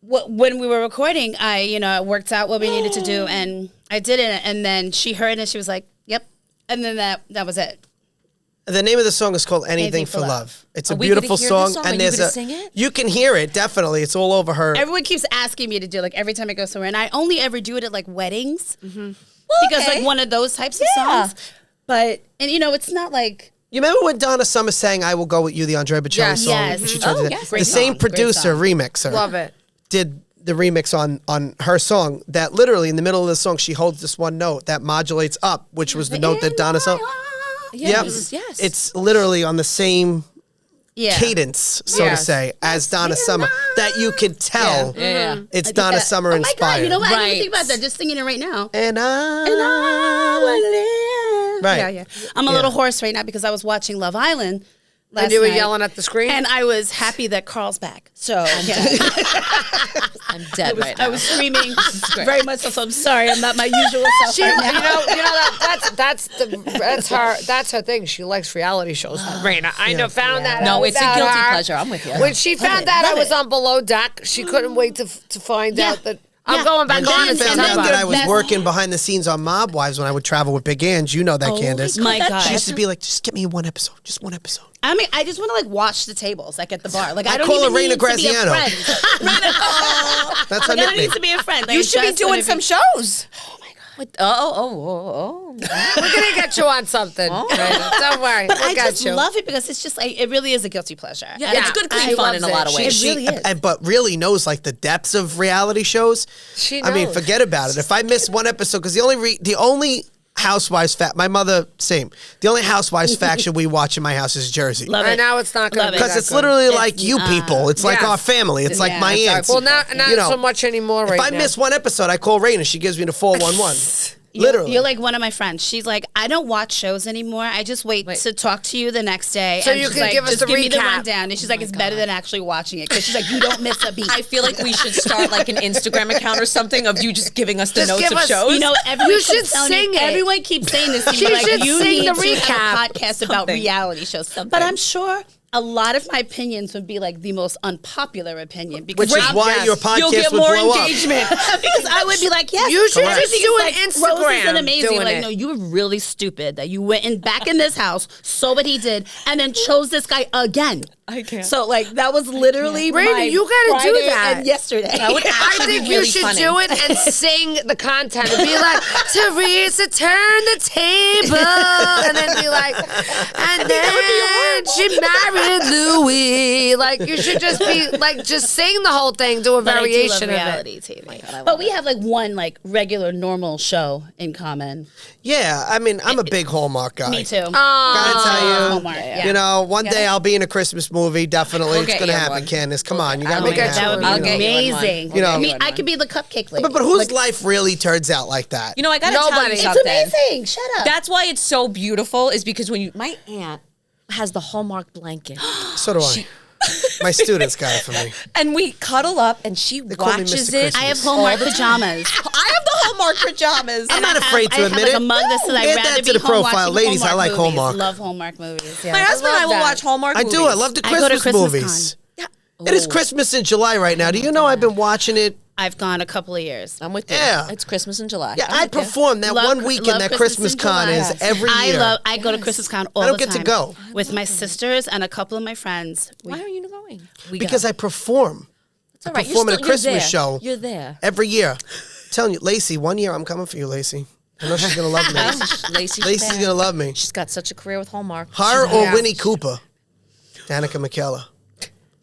S5: When we were recording, I worked out what we needed to do, and I did it, and then she heard it, and she was like, "Yep," and then that was it.
S4: The name of the song is called Anything for Love. It's a
S3: Are we gonna
S4: beautiful
S3: hear
S4: song,
S3: this song? Are
S4: and
S3: you
S4: there's
S3: gonna
S4: a
S3: sing it?
S4: you can hear it definitely. It's all over her.
S5: Everyone keeps asking me to do like every time I go somewhere, and I only ever do it at like weddings because
S3: okay.
S5: like one of those types of
S3: Yeah.
S5: songs. But it's not like
S4: You remember when Donna Summer sang "I Will Go With You," the Andre Bocelli
S2: Yes.
S4: song?
S5: Yes.
S4: She
S5: Mhm.
S4: tried to
S3: Oh,
S4: do that.
S3: yes.
S4: The
S3: Great
S4: same
S5: song. Great
S4: producer,
S5: song.
S4: remixer,
S2: Love it.
S4: did the remix on her song. That literally in the middle of the song, she holds this one note that modulates up, which was the note that Donna Summer.
S3: Yes. Yes.
S4: It's literally on the same
S5: yeah.
S4: cadence, so to
S2: Yes.
S4: say, as Donna Summer. That you could tell
S3: Yeah.
S4: it's
S5: I did
S4: Donna
S5: that.
S4: Summer
S5: Oh my
S4: inspired.
S5: God! You know what? I didn't
S3: Right.
S5: think about that. Just singing it right now.
S4: And I Right.
S5: Yeah. I'm a little hoarse right now because I was watching Love Island last
S2: And you were
S5: night,
S2: yelling at the screen?
S5: and I was happy that Carl's back. So
S3: I'm dead right now.
S5: I was screaming
S3: great.
S5: very much. So I'm sorry. I'm not my usual self
S2: She,
S5: right now.
S2: that's her thing. She likes reality shows. Raina, I know, found that.
S3: No,
S2: out
S3: it's a
S2: about
S3: guilty
S2: her.
S3: pleasure. I'm with you.
S2: When she found out I
S5: Love
S2: was
S5: it.
S2: on Below Deck, she couldn't wait to find
S5: Yeah.
S2: out that I'm
S5: Yeah.
S2: going back
S4: And
S2: on
S4: then
S2: in
S4: found out
S2: September.
S4: that I was
S5: That's-
S4: working behind the scenes on Mob Wives when I would travel with Big Ange. You know that, Candace.
S5: my God.
S4: She used to be like, just get me one episode. Just one episode.
S5: I mean, I just want to like watch the tables, like at the bar. Like I don't
S4: call
S5: even
S4: her Raina
S5: need to be a
S4: Graziano.
S5: friend.
S4: That's her
S5: Like, I don't
S4: nickname.
S5: need to be a friend. Like,
S3: You should be
S5: just
S3: doing
S5: wanna
S3: some
S5: be-
S3: shows. Oh my God. Oh.
S2: We're gonna get you on something. Raina. Don't worry,
S5: But
S2: we'll
S5: I
S2: get
S5: just
S2: you.
S5: love it because it's just like it really is a guilty pleasure.
S3: Yeah,
S5: And
S3: it's good, clean
S5: I
S3: fun
S5: loves
S3: in a lot of
S5: it.
S3: ways.
S5: It really is.
S4: But really knows like the depths of reality shows.
S2: She
S4: I mean,
S2: knows.
S4: forget about it. If I miss one episode, because the only Housewives my mother same. The only Housewives faction we watch in my house is Jersey.
S5: Love
S2: I
S5: it.
S2: know it's not gonna
S5: Love
S2: be
S5: it.
S4: Because
S2: that
S4: it's
S2: good.
S4: literally like you people. It's like
S2: yes.
S4: our family. It's like
S5: Yeah,
S4: my
S5: it's our
S4: aunts.
S2: Well, not
S4: You know,
S2: so much anymore.
S4: If
S2: Right
S4: I
S2: now.
S4: miss one episode, I call Raina. She gives me the 411.
S5: You're-
S4: Literally.
S5: You're like one of my friends. She's like, I don't watch shows anymore. I just wait to talk to you the next day.
S2: So
S5: and
S2: you
S5: she's
S2: can
S5: like,
S2: give us
S5: just
S2: the
S5: give me the
S2: recap.
S5: rundown. And she's like, it's better than actually watching it. Because she's like, you don't miss a beat.
S3: I feel like we should start like an Instagram account or something of you just giving us the
S2: Just
S3: notes
S2: give
S3: of
S2: us-
S3: shows.
S5: You know, everyone
S2: You
S5: keeps
S2: should
S5: telling
S2: sing
S5: me,
S2: it.
S5: Everyone keeps saying this to me.
S2: She
S5: Like,
S2: should
S5: you
S2: sing
S5: need
S2: the
S5: to
S2: recap.
S5: have a podcast about
S3: Something.
S5: reality shows. But I'm sure a lot of my opinions would be like the most unpopular opinion. Because
S4: Which is why
S2: Yes.
S4: your podcast
S3: You'll get
S4: would
S3: more
S4: blow
S3: engagement.
S5: because I would be like, yes,
S2: You should
S4: Correct.
S2: just do an
S5: Rose
S2: Instagram
S5: is amazing.
S2: doing
S5: Like,
S2: it.
S5: no, you were really stupid that you went in back in this house, saw what he did, and then chose this guy again.
S3: I can't.
S5: So like that was literally
S2: Raina,
S5: my
S2: you gotta do
S5: Friday
S2: that.
S5: and yesterday.
S3: That would
S2: I
S3: actually
S2: think
S3: be
S2: you
S3: really
S2: should
S3: funny.
S2: do it and sing the content and be like, Teresa, turn the table, and then be like, and then she married Louis. Like you should just be like, just sing the whole thing, do a
S5: But I do love
S2: variation of
S5: reality
S2: it.
S5: TV. But we have like one like regular normal show in common.
S4: Yeah, I mean, I'm a big Hallmark guy.
S5: Me too.
S4: Gotta tell you,
S5: Hallmark, yeah.
S4: you know, one day I'll be in a Christmas movie. Definitely,
S3: We'll
S4: it's
S3: get
S4: gonna
S3: you
S4: happen,
S3: one.
S4: Candace. Come on, you gotta
S3: I'll
S4: make
S2: get
S4: it
S2: you
S4: happen.
S2: one.
S3: I'll
S4: you
S3: get
S4: know.
S3: you one.
S5: Amazing.
S4: You know.
S5: I mean, I could be the cupcake lady.
S4: But whose
S5: Like,
S4: life really turns out like that?
S3: You know, I gotta tell
S2: Nobody.
S3: you
S2: It's
S3: something.
S5: it's amazing. Shut up.
S3: That's why it's so beautiful. Is because when my aunt has the Hallmark blanket,
S4: So do I. My students got it for me.
S3: and we cuddle up, and she
S4: call me
S3: watches
S4: Mr.
S3: it.
S4: Christmas.
S5: I have Hallmark pajamas.
S3: I have the Hallmark pajamas.
S4: I'm not afraid to
S5: I have
S4: admit
S5: like
S4: it.
S5: a mug that says I'd
S4: Add
S5: rather
S4: that
S5: be
S4: to the
S5: home
S4: profile.
S5: watching
S4: Ladies, I like
S5: movies.
S4: Hallmark.
S5: Love Hallmark movies. Yeah.
S3: My husband and I will
S2: that.
S3: watch Hallmark
S4: I
S3: movies.
S4: do. I love the
S5: I go to
S4: Christmas
S5: Christmas
S4: movies.
S3: Yeah,
S4: It is Christmas in July right now. Do you know I've been watching it?
S5: I've gone a couple of years.
S3: I'm with you.
S4: Yeah.
S3: It's Christmas in July.
S4: Yeah, I perform that
S5: Love-
S4: one weekend
S5: love
S4: that
S5: Christmas
S4: Christmas
S5: in
S4: Con
S5: July.
S4: is every year.
S5: I go to Christmas Con all
S4: I don't
S5: the
S4: get
S5: time.
S4: to go.
S5: With my sisters and a couple of my friends.
S3: Why are you going?
S4: Because I perform.
S3: It's all
S4: I
S3: right.
S4: perform at a
S3: you're
S4: Christmas
S3: there.
S4: show.
S3: You're there.
S4: Every year. I'm telling you, Lacey, one year I'm coming for you, Lacey. I know she's going to love me.
S3: Lacey's
S4: Lacey's going to love me.
S3: She's got such a career with Hallmark.
S4: Her or Winnie Cooper? Danica McKellar.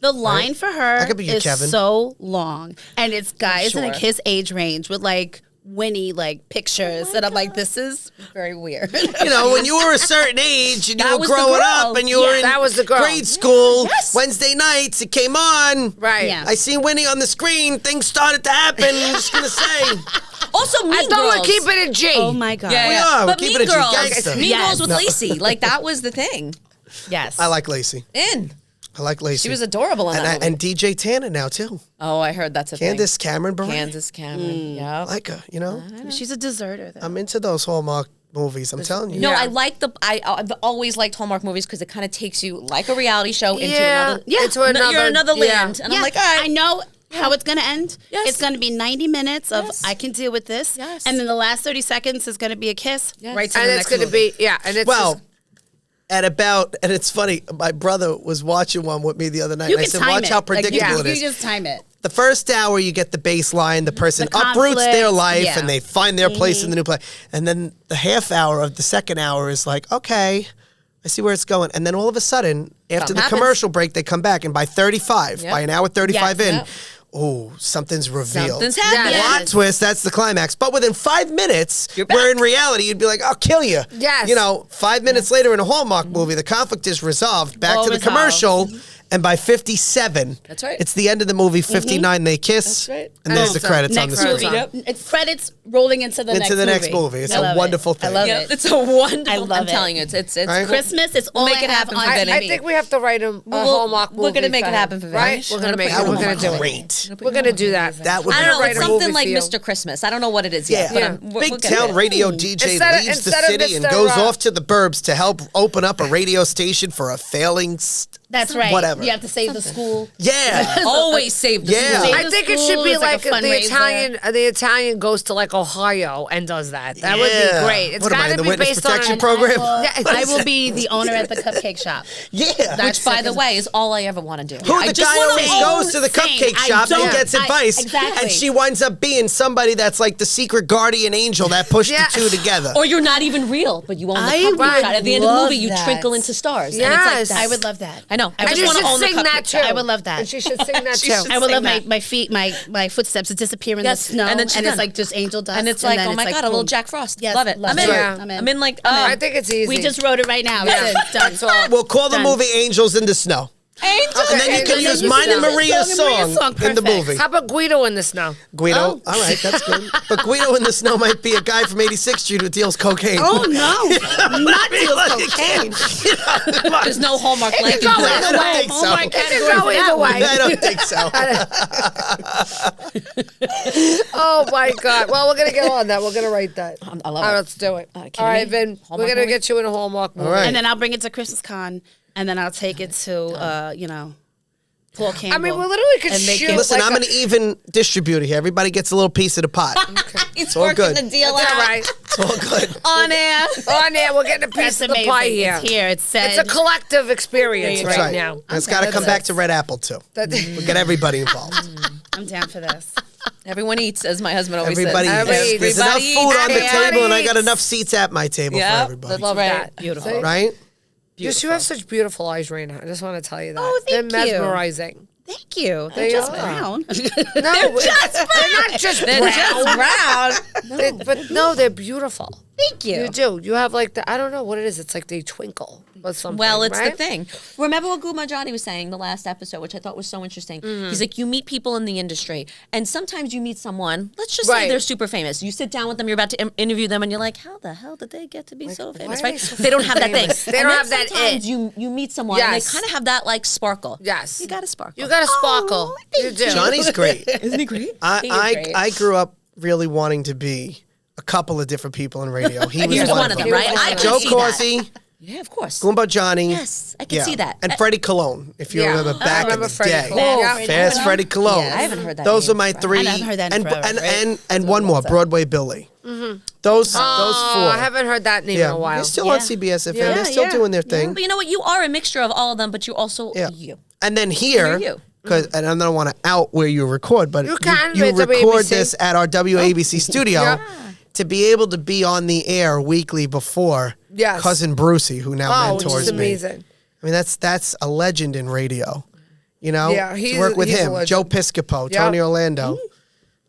S5: The line for her
S4: I could be you,
S5: is
S4: Kevin.
S5: so long. And it's guys in like
S3: Sure.
S5: his age range with like Winnie like pictures. And I'm like, this is very weird.
S4: You know, when you were a certain age and
S3: That
S4: you were
S3: was the
S4: growing
S3: girl.
S4: up and you were in
S2: that was the girl.
S4: grade school,
S3: Yes.
S4: Wednesday nights, it came on.
S2: Right.
S5: Yeah.
S4: I seen Winnie on the screen. Things started to happen. I'm just going to say.
S3: Also, Mean
S2: I thought
S3: Girls.
S2: we're keeping it G.
S5: Oh my God.
S3: Yeah,
S4: We
S3: yeah.
S4: are. We're
S3: But
S4: keeping
S3: Mean
S4: it G
S3: Girls.
S4: gangsta.
S3: Mean
S5: Yes.
S3: Girls with
S4: No.
S3: Lacey. Like, that was the thing.
S5: Yes.
S4: I like Lacey.
S3: In.
S4: I like Lacey.
S3: She was adorable in that movie.
S4: and DJ Tanner now, too.
S3: Oh, I heard that's a
S4: Candace Cameron Bure.
S3: thing. Candace Cameron. Yeah.
S4: I like her, you know?
S5: She's a deserter though.
S4: I'm into those Hallmark movies. I'm telling you.
S3: No,
S2: Yeah.
S3: I like I've always liked Hallmark movies because it kind of takes you like a reality show into
S2: Yeah.
S3: another.
S2: Yeah. Into another-
S3: You're in another
S2: yeah.
S3: land, and I'm like, all right.
S5: I know how it's going to end.
S3: Yes.
S5: It's going to be 90 minutes of
S3: Yes.
S5: I can deal with this.
S3: Yes.
S5: And then the last 30 seconds is going to be a kiss.
S3: Yes.
S5: Right to
S2: And
S5: the
S2: it's
S5: next
S2: going to
S5: movie.
S2: be, and it's
S4: Well,
S2: just,
S4: and it's funny, my brother was watching one with me the other night.
S5: You
S4: and I
S5: can
S4: said,
S5: time
S4: watch
S5: it.
S4: how predictable it
S5: You
S4: is.
S5: just time it.
S4: The first hour, you get the baseline, the person
S5: The
S4: uproots their
S5: conflict,
S4: life
S5: yeah.
S4: and they find their place in the new place. And then the half hour of the second hour is like, okay, I see where it's going. And then all of a sudden, after
S3: Something
S4: the
S3: happens.
S4: commercial break, they come back. And by 35,
S3: Yep.
S4: by an hour 35
S5: Yes.
S4: in,
S3: Yep.
S4: oh, something's revealed.
S3: Something's happening.
S2: Yeah.
S4: Plot twist, that's the climax. But within 5 minutes,
S3: You're back.
S4: where in reality, you'd be like, I'll kill you.
S2: Yes.
S4: You know, 5 minutes later in a Hallmark movie, the conflict is resolved. Back
S5: All
S4: to the
S5: resolved.
S4: commercial. And by 57,
S3: That's right.
S4: it's the end of the movie. 59, they kiss.
S3: That's right.
S4: And there's the
S2: so
S4: credits on the
S5: Next
S4: screen.
S5: movie.
S2: Yep.
S5: It's credits rolling into the next movie.
S4: It's
S5: I love
S4: a
S5: it.
S4: wonderful thing.
S5: I love
S3: Yeah,
S5: it.
S3: it's a wonderful.
S5: I love
S3: I'm
S5: it.
S3: telling you, it's
S4: Right?
S5: Christmas is all
S3: Make
S5: I
S3: it
S5: have
S3: happen
S5: on
S3: for Vinny.
S2: I
S5: TV.
S2: think we have to write a Hallmark movie.
S3: we're gonna make
S2: for
S3: it
S2: him,
S3: happen for Vinny.
S2: right? We're gonna make
S4: That
S2: it. We're
S4: would
S2: gonna
S4: be
S2: do it.
S4: great.
S2: We're gonna do that.
S4: That would
S3: I
S4: be
S3: don't know.
S2: write
S3: It's
S2: a
S4: great.
S3: something
S2: movie
S3: like
S2: for you.
S3: Mr. Christmas. I don't know what it is yet.
S4: Yeah.
S3: But we'll
S4: Big
S3: get it.
S4: town radio DJ
S2: Instead of-
S4: leaves the
S2: instead of
S4: city and
S2: Mr.
S4: goes off to the burbs to help open up a radio station for a failing.
S5: That's right.
S4: Whatever.
S5: You have to save the school.
S4: Yeah.
S3: Always save the
S4: Yeah.
S3: school.
S2: I
S5: the
S2: think it
S5: school
S2: should be
S5: is like
S2: like
S5: a
S2: the
S5: fundraiser.
S2: Italian. The Italian goes to like Ohio and does that. That would
S4: Yeah.
S2: be great. It's
S4: What am I,
S2: got to
S4: the
S2: be
S4: witness
S2: based on
S4: protection
S2: an
S4: program?
S5: I will be the owner at the cupcake shop.
S4: Yeah.
S3: Which, by the way, is all I ever want to do.
S4: Who
S3: I
S4: the
S3: just
S4: guy
S3: wanna
S4: always
S3: own-
S4: goes to the
S5: Same.
S4: cupcake
S5: I
S4: shop and
S5: don't-
S4: gets advice,
S5: exactly.
S4: and she winds up being somebody that's like the secret guardian angel that pushed
S2: Yeah.
S4: the two together.
S3: Or you're not even real, but you own the
S5: I
S3: cupcake
S5: would
S3: shop. At the end of the
S5: love
S3: movie, you
S5: that.
S3: twinkle into stars.
S2: Yes.
S3: And it's like
S5: I would love that.
S3: I know. I
S2: And
S3: just
S2: you
S3: want
S2: should
S3: to own the
S2: sing
S3: cupcake
S2: that too.
S3: shop.
S5: I would love that.
S2: And she should sing that
S3: She
S2: too.
S3: should
S5: I would love
S3: sing that.
S5: my feet, my footsteps to disappear in
S3: Yes,
S5: the snow,
S3: and then she's
S5: it's
S3: done.
S5: like just angel dust,
S3: And it's like,
S5: then
S3: oh my
S5: like,
S3: God, a little
S5: boom.
S3: Jack Frost.
S5: Yes,
S3: Love it.
S5: love
S3: I'm in.
S5: it.
S2: Yeah.
S5: I'm in.
S3: I'm in like,
S2: I think it's easy.
S5: We just wrote it right now.
S2: Yeah.
S5: It's done.
S2: That's all.
S4: We'll call the
S2: Done.
S4: movie Angels in the Snow.
S3: Angel.
S4: And then you can
S2: Angels
S4: use
S2: in the
S4: mine and
S2: Snow.
S4: Maria's
S5: Song and Maria's
S4: song
S5: song,
S4: in the
S5: perfect.
S4: movie.
S2: How about Guido in the snow?
S4: Guido, all right, that's good. But Guido in the Snow might be a guy from 86th Street who deals cocaine.
S5: Oh no, not deals cocaine.
S3: There's no Hallmark
S2: It
S3: language.
S2: could go
S4: I
S2: either
S4: don't
S2: way.
S4: think so.
S2: It could go either way.
S4: I don't think so.
S2: Oh my God! Well, we're gonna get on that. We're gonna write that.
S3: I love
S2: All
S3: it.
S2: right, let's do it.
S3: kidding
S2: All right,
S3: me?
S2: Vin. We're
S3: Hallmark
S2: gonna
S3: movie?
S2: get you in a Hallmark movie.
S4: All right.
S5: And then I'll bring it to Christmas Con, and then I'll take it to Paul Campbell.
S2: I mean, we literally could
S5: and make
S2: shoot.
S5: it-
S4: Listen,
S2: like
S4: I'm
S2: a-
S4: an even distributor here. Everybody gets a little piece of the pot.
S3: It's
S4: all
S3: working
S4: good.
S3: the deal
S2: That's all
S3: out.
S2: right.
S4: It's all good.
S3: On air.
S2: On there, we're getting a piece
S5: That's
S2: of the
S5: amazing.
S2: pie here.
S5: It's here. It's said.
S2: It's a collective experience
S5: There you
S2: right
S5: go.
S2: now.
S4: And it's got to come back to Red Apple, too.
S2: That-
S4: We'll get everybody involved.
S5: I'm down for this.
S3: Everyone eats, as my husband always
S4: Everybody
S3: says.
S2: Everybody
S4: eats. There's
S3: Everybody
S4: enough food on the
S3: eats.
S4: table, and I got
S2: Everybody
S4: enough seats at my table for
S3: Yeah,
S4: everybody.
S3: that's right.
S2: that.
S5: Beautiful.
S2: See?
S4: Right?
S2: Just you have such beautiful eyes, Raina. I just want to tell you that.
S5: Oh, thank
S2: They're
S5: you.
S2: mesmerizing.
S5: Thank you.
S2: They
S5: They're just
S2: are.
S5: brown.
S2: No, they're not just
S3: They're just brown.
S2: But no, they're beautiful.
S5: Thank you.
S2: You do. You have like the, I don't know what it is. It's like they twinkle with something.
S3: Well, it's
S2: right?
S3: the thing. Remember what Guma Johnny was saying the last episode, which I thought was so interesting. He's like, you meet people in the industry, and sometimes you meet someone, let's just say
S2: Right.
S3: they're super famous. You sit down with them, you're about to interview them, and you're like, how the hell did they get to be so famous,
S2: why are
S3: right?
S2: they so
S3: They don't have that thing.
S2: famous? They
S3: And
S2: don't
S3: then
S2: have that
S3: sometimes
S2: it.
S3: You meet someone, and they
S2: Yes.
S3: kind of have that, like, sparkle.
S2: Yes.
S3: You got a sparkle.
S2: You got a sparkle. You do.
S4: Johnny's great.
S3: Isn't he great?
S4: I grew up really wanting to be a couple of different people in radio. He was
S3: He was
S4: one
S3: one
S4: of
S3: of
S4: them.
S3: them, right? I
S2: Joe
S3: could
S4: Joe
S3: see
S4: Corsi,
S3: Yeah, of course.
S4: Goomba Johnny.
S3: Yes, I can see that.
S4: And Freddie Cologne, if you remember back in
S2: remember
S4: the
S2: Freddie
S4: day.
S2: Cologne. Yeah.
S4: Fast Freddie Cologne.
S3: Yeah, I haven't heard that
S4: Those
S3: name
S4: are my
S3: forever.
S4: three.
S5: I haven't heard that in forever, right?
S4: And one more, Broadway Billy. Those four.
S2: I haven't heard that name in a while.
S4: They're still on CBS FM. They're still doing their thing.
S3: But you know what? You are a mixture of all of them, but you also you.
S4: And then here,
S3: You're you.
S4: and I don't want to out where you record, but
S2: You can,
S4: you
S2: it's
S4: record
S2: WABC.
S4: this at our WABC studio.
S2: Yeah.
S4: To be able to be on the air weekly before
S2: Yes.
S4: cousin Brucey, who now
S2: Which
S4: mentors
S2: is
S4: me.
S2: amazing.
S4: I mean, that's a legend in radio. You know,
S2: Yeah,
S4: to work with
S2: he's a
S4: him,
S2: legend.
S4: Joe Piscopo,
S2: Yeah.
S4: Tony Orlando.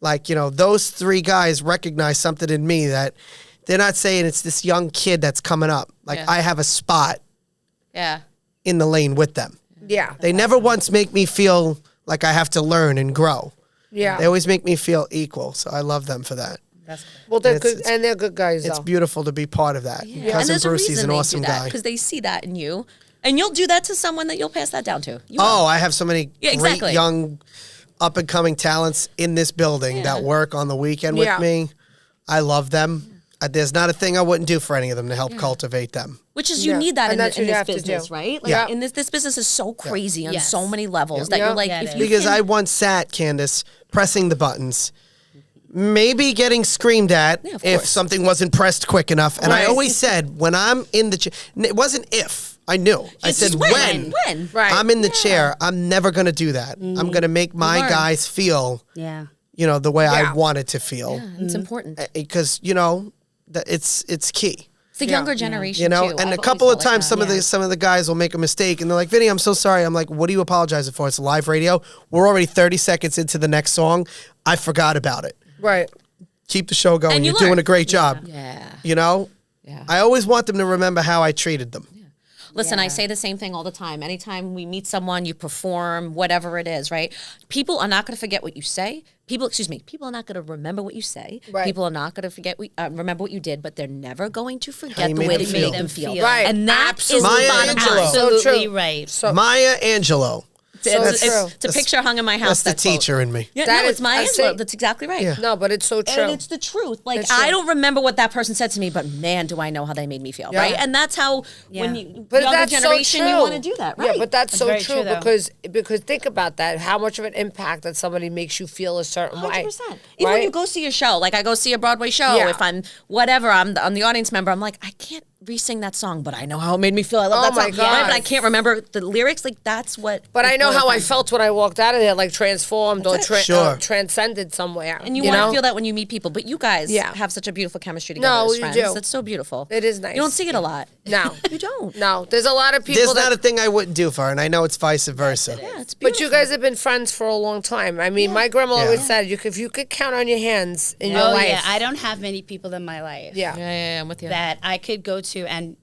S4: Like, you know, those three guys recognize something in me that they're not saying it's this young kid that's coming up. Like,
S3: Yeah.
S4: I have a spot
S3: Yeah.
S4: in the lane with them.
S2: Yeah.
S4: They never once make me feel like I have to learn and grow.
S2: Yeah.
S4: They always make me feel equal. So I love them for that.
S2: Well, they're
S4: It's-
S2: good, and they're good guys,
S4: It's
S2: though.
S4: beautiful to be part of that.
S3: And
S4: Cousin
S3: there's a
S4: Brucey's
S3: reason
S4: an
S3: they
S4: awesome
S3: do that
S4: guy.
S3: because they see that in you, and you'll do that to someone that you'll pass that down to. You will.
S4: Oh, I have so many
S3: Yeah,
S4: great
S3: exactly.
S4: young up and coming talents in this building that work on the weekend with
S2: Yeah.
S4: me. I love them. There's not a thing I wouldn't do for any of them to help cultivate them.
S3: Which is you
S2: Yeah.
S3: need that
S2: And
S3: in,
S2: that's what
S3: in
S2: you
S3: this
S2: have to
S3: business,
S2: do.
S3: right? Like
S4: Yeah.
S3: in this business is so crazy on
S5: Yes.
S3: so many levels that
S2: Yeah.
S3: you're like,
S5: Yeah, it
S3: if
S5: is.
S3: you
S4: Because
S3: can,
S4: I once sat, Candace, pressing the buttons, maybe getting screamed at
S3: Yeah, of
S4: if
S3: course.
S4: something wasn't pressed quick enough. And I
S2: Right.
S4: always said, when I'm in the chair, it wasn't if, I knew. I
S3: It's
S4: said,
S3: just
S4: when.
S2: Right.
S4: I'm in the chair, I'm never going to do that. I'm going to make my
S3: Learn.
S4: guys feel,
S5: Yeah.
S4: you know, the way
S2: Yeah.
S4: I wanted to feel.
S3: It's important.
S4: Because, you know, it's key.
S3: It's the younger generation,
S4: You know,
S3: too.
S4: and
S3: I've
S4: a couple
S3: always
S4: of
S3: felt like
S4: times
S3: that.
S4: some of the guys will make a mistake and they're like, Vinny, I'm so sorry. I'm like, what are you apologizing for? It's live radio. We're already 30 seconds into the next song. I forgot about it.
S2: Right.
S4: Keep the show going.
S3: And you
S4: You're doing
S3: learn.
S4: a great job.
S3: Yeah.
S4: You know?
S3: Yeah.
S4: I always want them to remember how I treated them.
S3: Listen, I say the same thing all the time. Anytime we meet someone, you perform, whatever it is, right? People are not going to forget what you say. People are not going to remember what you say.
S2: Right.
S3: People are not going to forget remember what you did, but they're never going to forget
S4: you
S3: the
S4: made
S3: way
S4: them
S3: that
S4: feel.
S3: you made them feel.
S2: Right.
S3: And that
S2: Absolutely.
S3: is
S4: Maya
S3: the bottom
S4: Angelou.
S3: line.
S2: So
S5: Absolutely
S2: true.
S5: right.
S2: So
S4: Maya Angelou.
S3: It's a picture hung in my house.
S4: That's the teacher in me.
S3: Yeah,
S2: That
S3: no,
S2: is-
S3: it's Maya
S2: I see.
S3: Angelou. That's exactly right.
S4: Yeah.
S2: no, but it's so true.
S3: And it's the truth. Like,
S2: It's true.
S3: I don't remember what that person said to me, but man, do I know how they made me feel,
S2: Yeah.
S3: right? And that's how, when
S5: Yeah.
S3: you,
S2: But
S3: younger
S2: that's
S3: generation,
S2: so true.
S3: you want to do that, right?
S2: Yeah, but that's so
S5: very
S2: true,
S5: true, though.
S2: because think about that. How much of an impact that somebody makes you feel a certain way.
S3: 100%. Even when you go see a show, like I go see a Broadway show,
S2: Yeah.
S3: if I'm whatever, I'm the audience member, I'm like, I can't re-sing that song, but I know how it made me feel. I love
S2: Oh
S3: that
S2: my
S3: song.
S2: God.
S3: Right? But I can't remember the lyrics. Like, that's what.
S2: But I know how I
S3: felt.
S2: felt when I walked out of there, like transformed or
S4: Sure.
S2: transcended somewhere.
S3: And you
S2: know?
S3: want to feel that when you meet people. But you guys
S2: Yeah.
S3: have such a beautiful chemistry together
S2: No,
S3: as
S2: you
S3: friends.
S2: do.
S3: That's so beautiful.
S2: It is nice.
S3: You don't see it a lot.
S2: No.
S3: You don't.
S2: No, there's a lot of people
S4: There's
S2: that.
S4: not a thing I wouldn't do for her, and I know it's vice versa.
S3: Yeah, it's beautiful.
S2: But you guys have been friends for a long time. I mean, my grandma
S4: Yeah.
S2: always said, if you could count on your hands in your
S5: Oh
S2: life.
S5: yeah, I don't have many people in my life.
S2: Yeah.
S3: Yeah, I'm with you.
S5: That I could go to and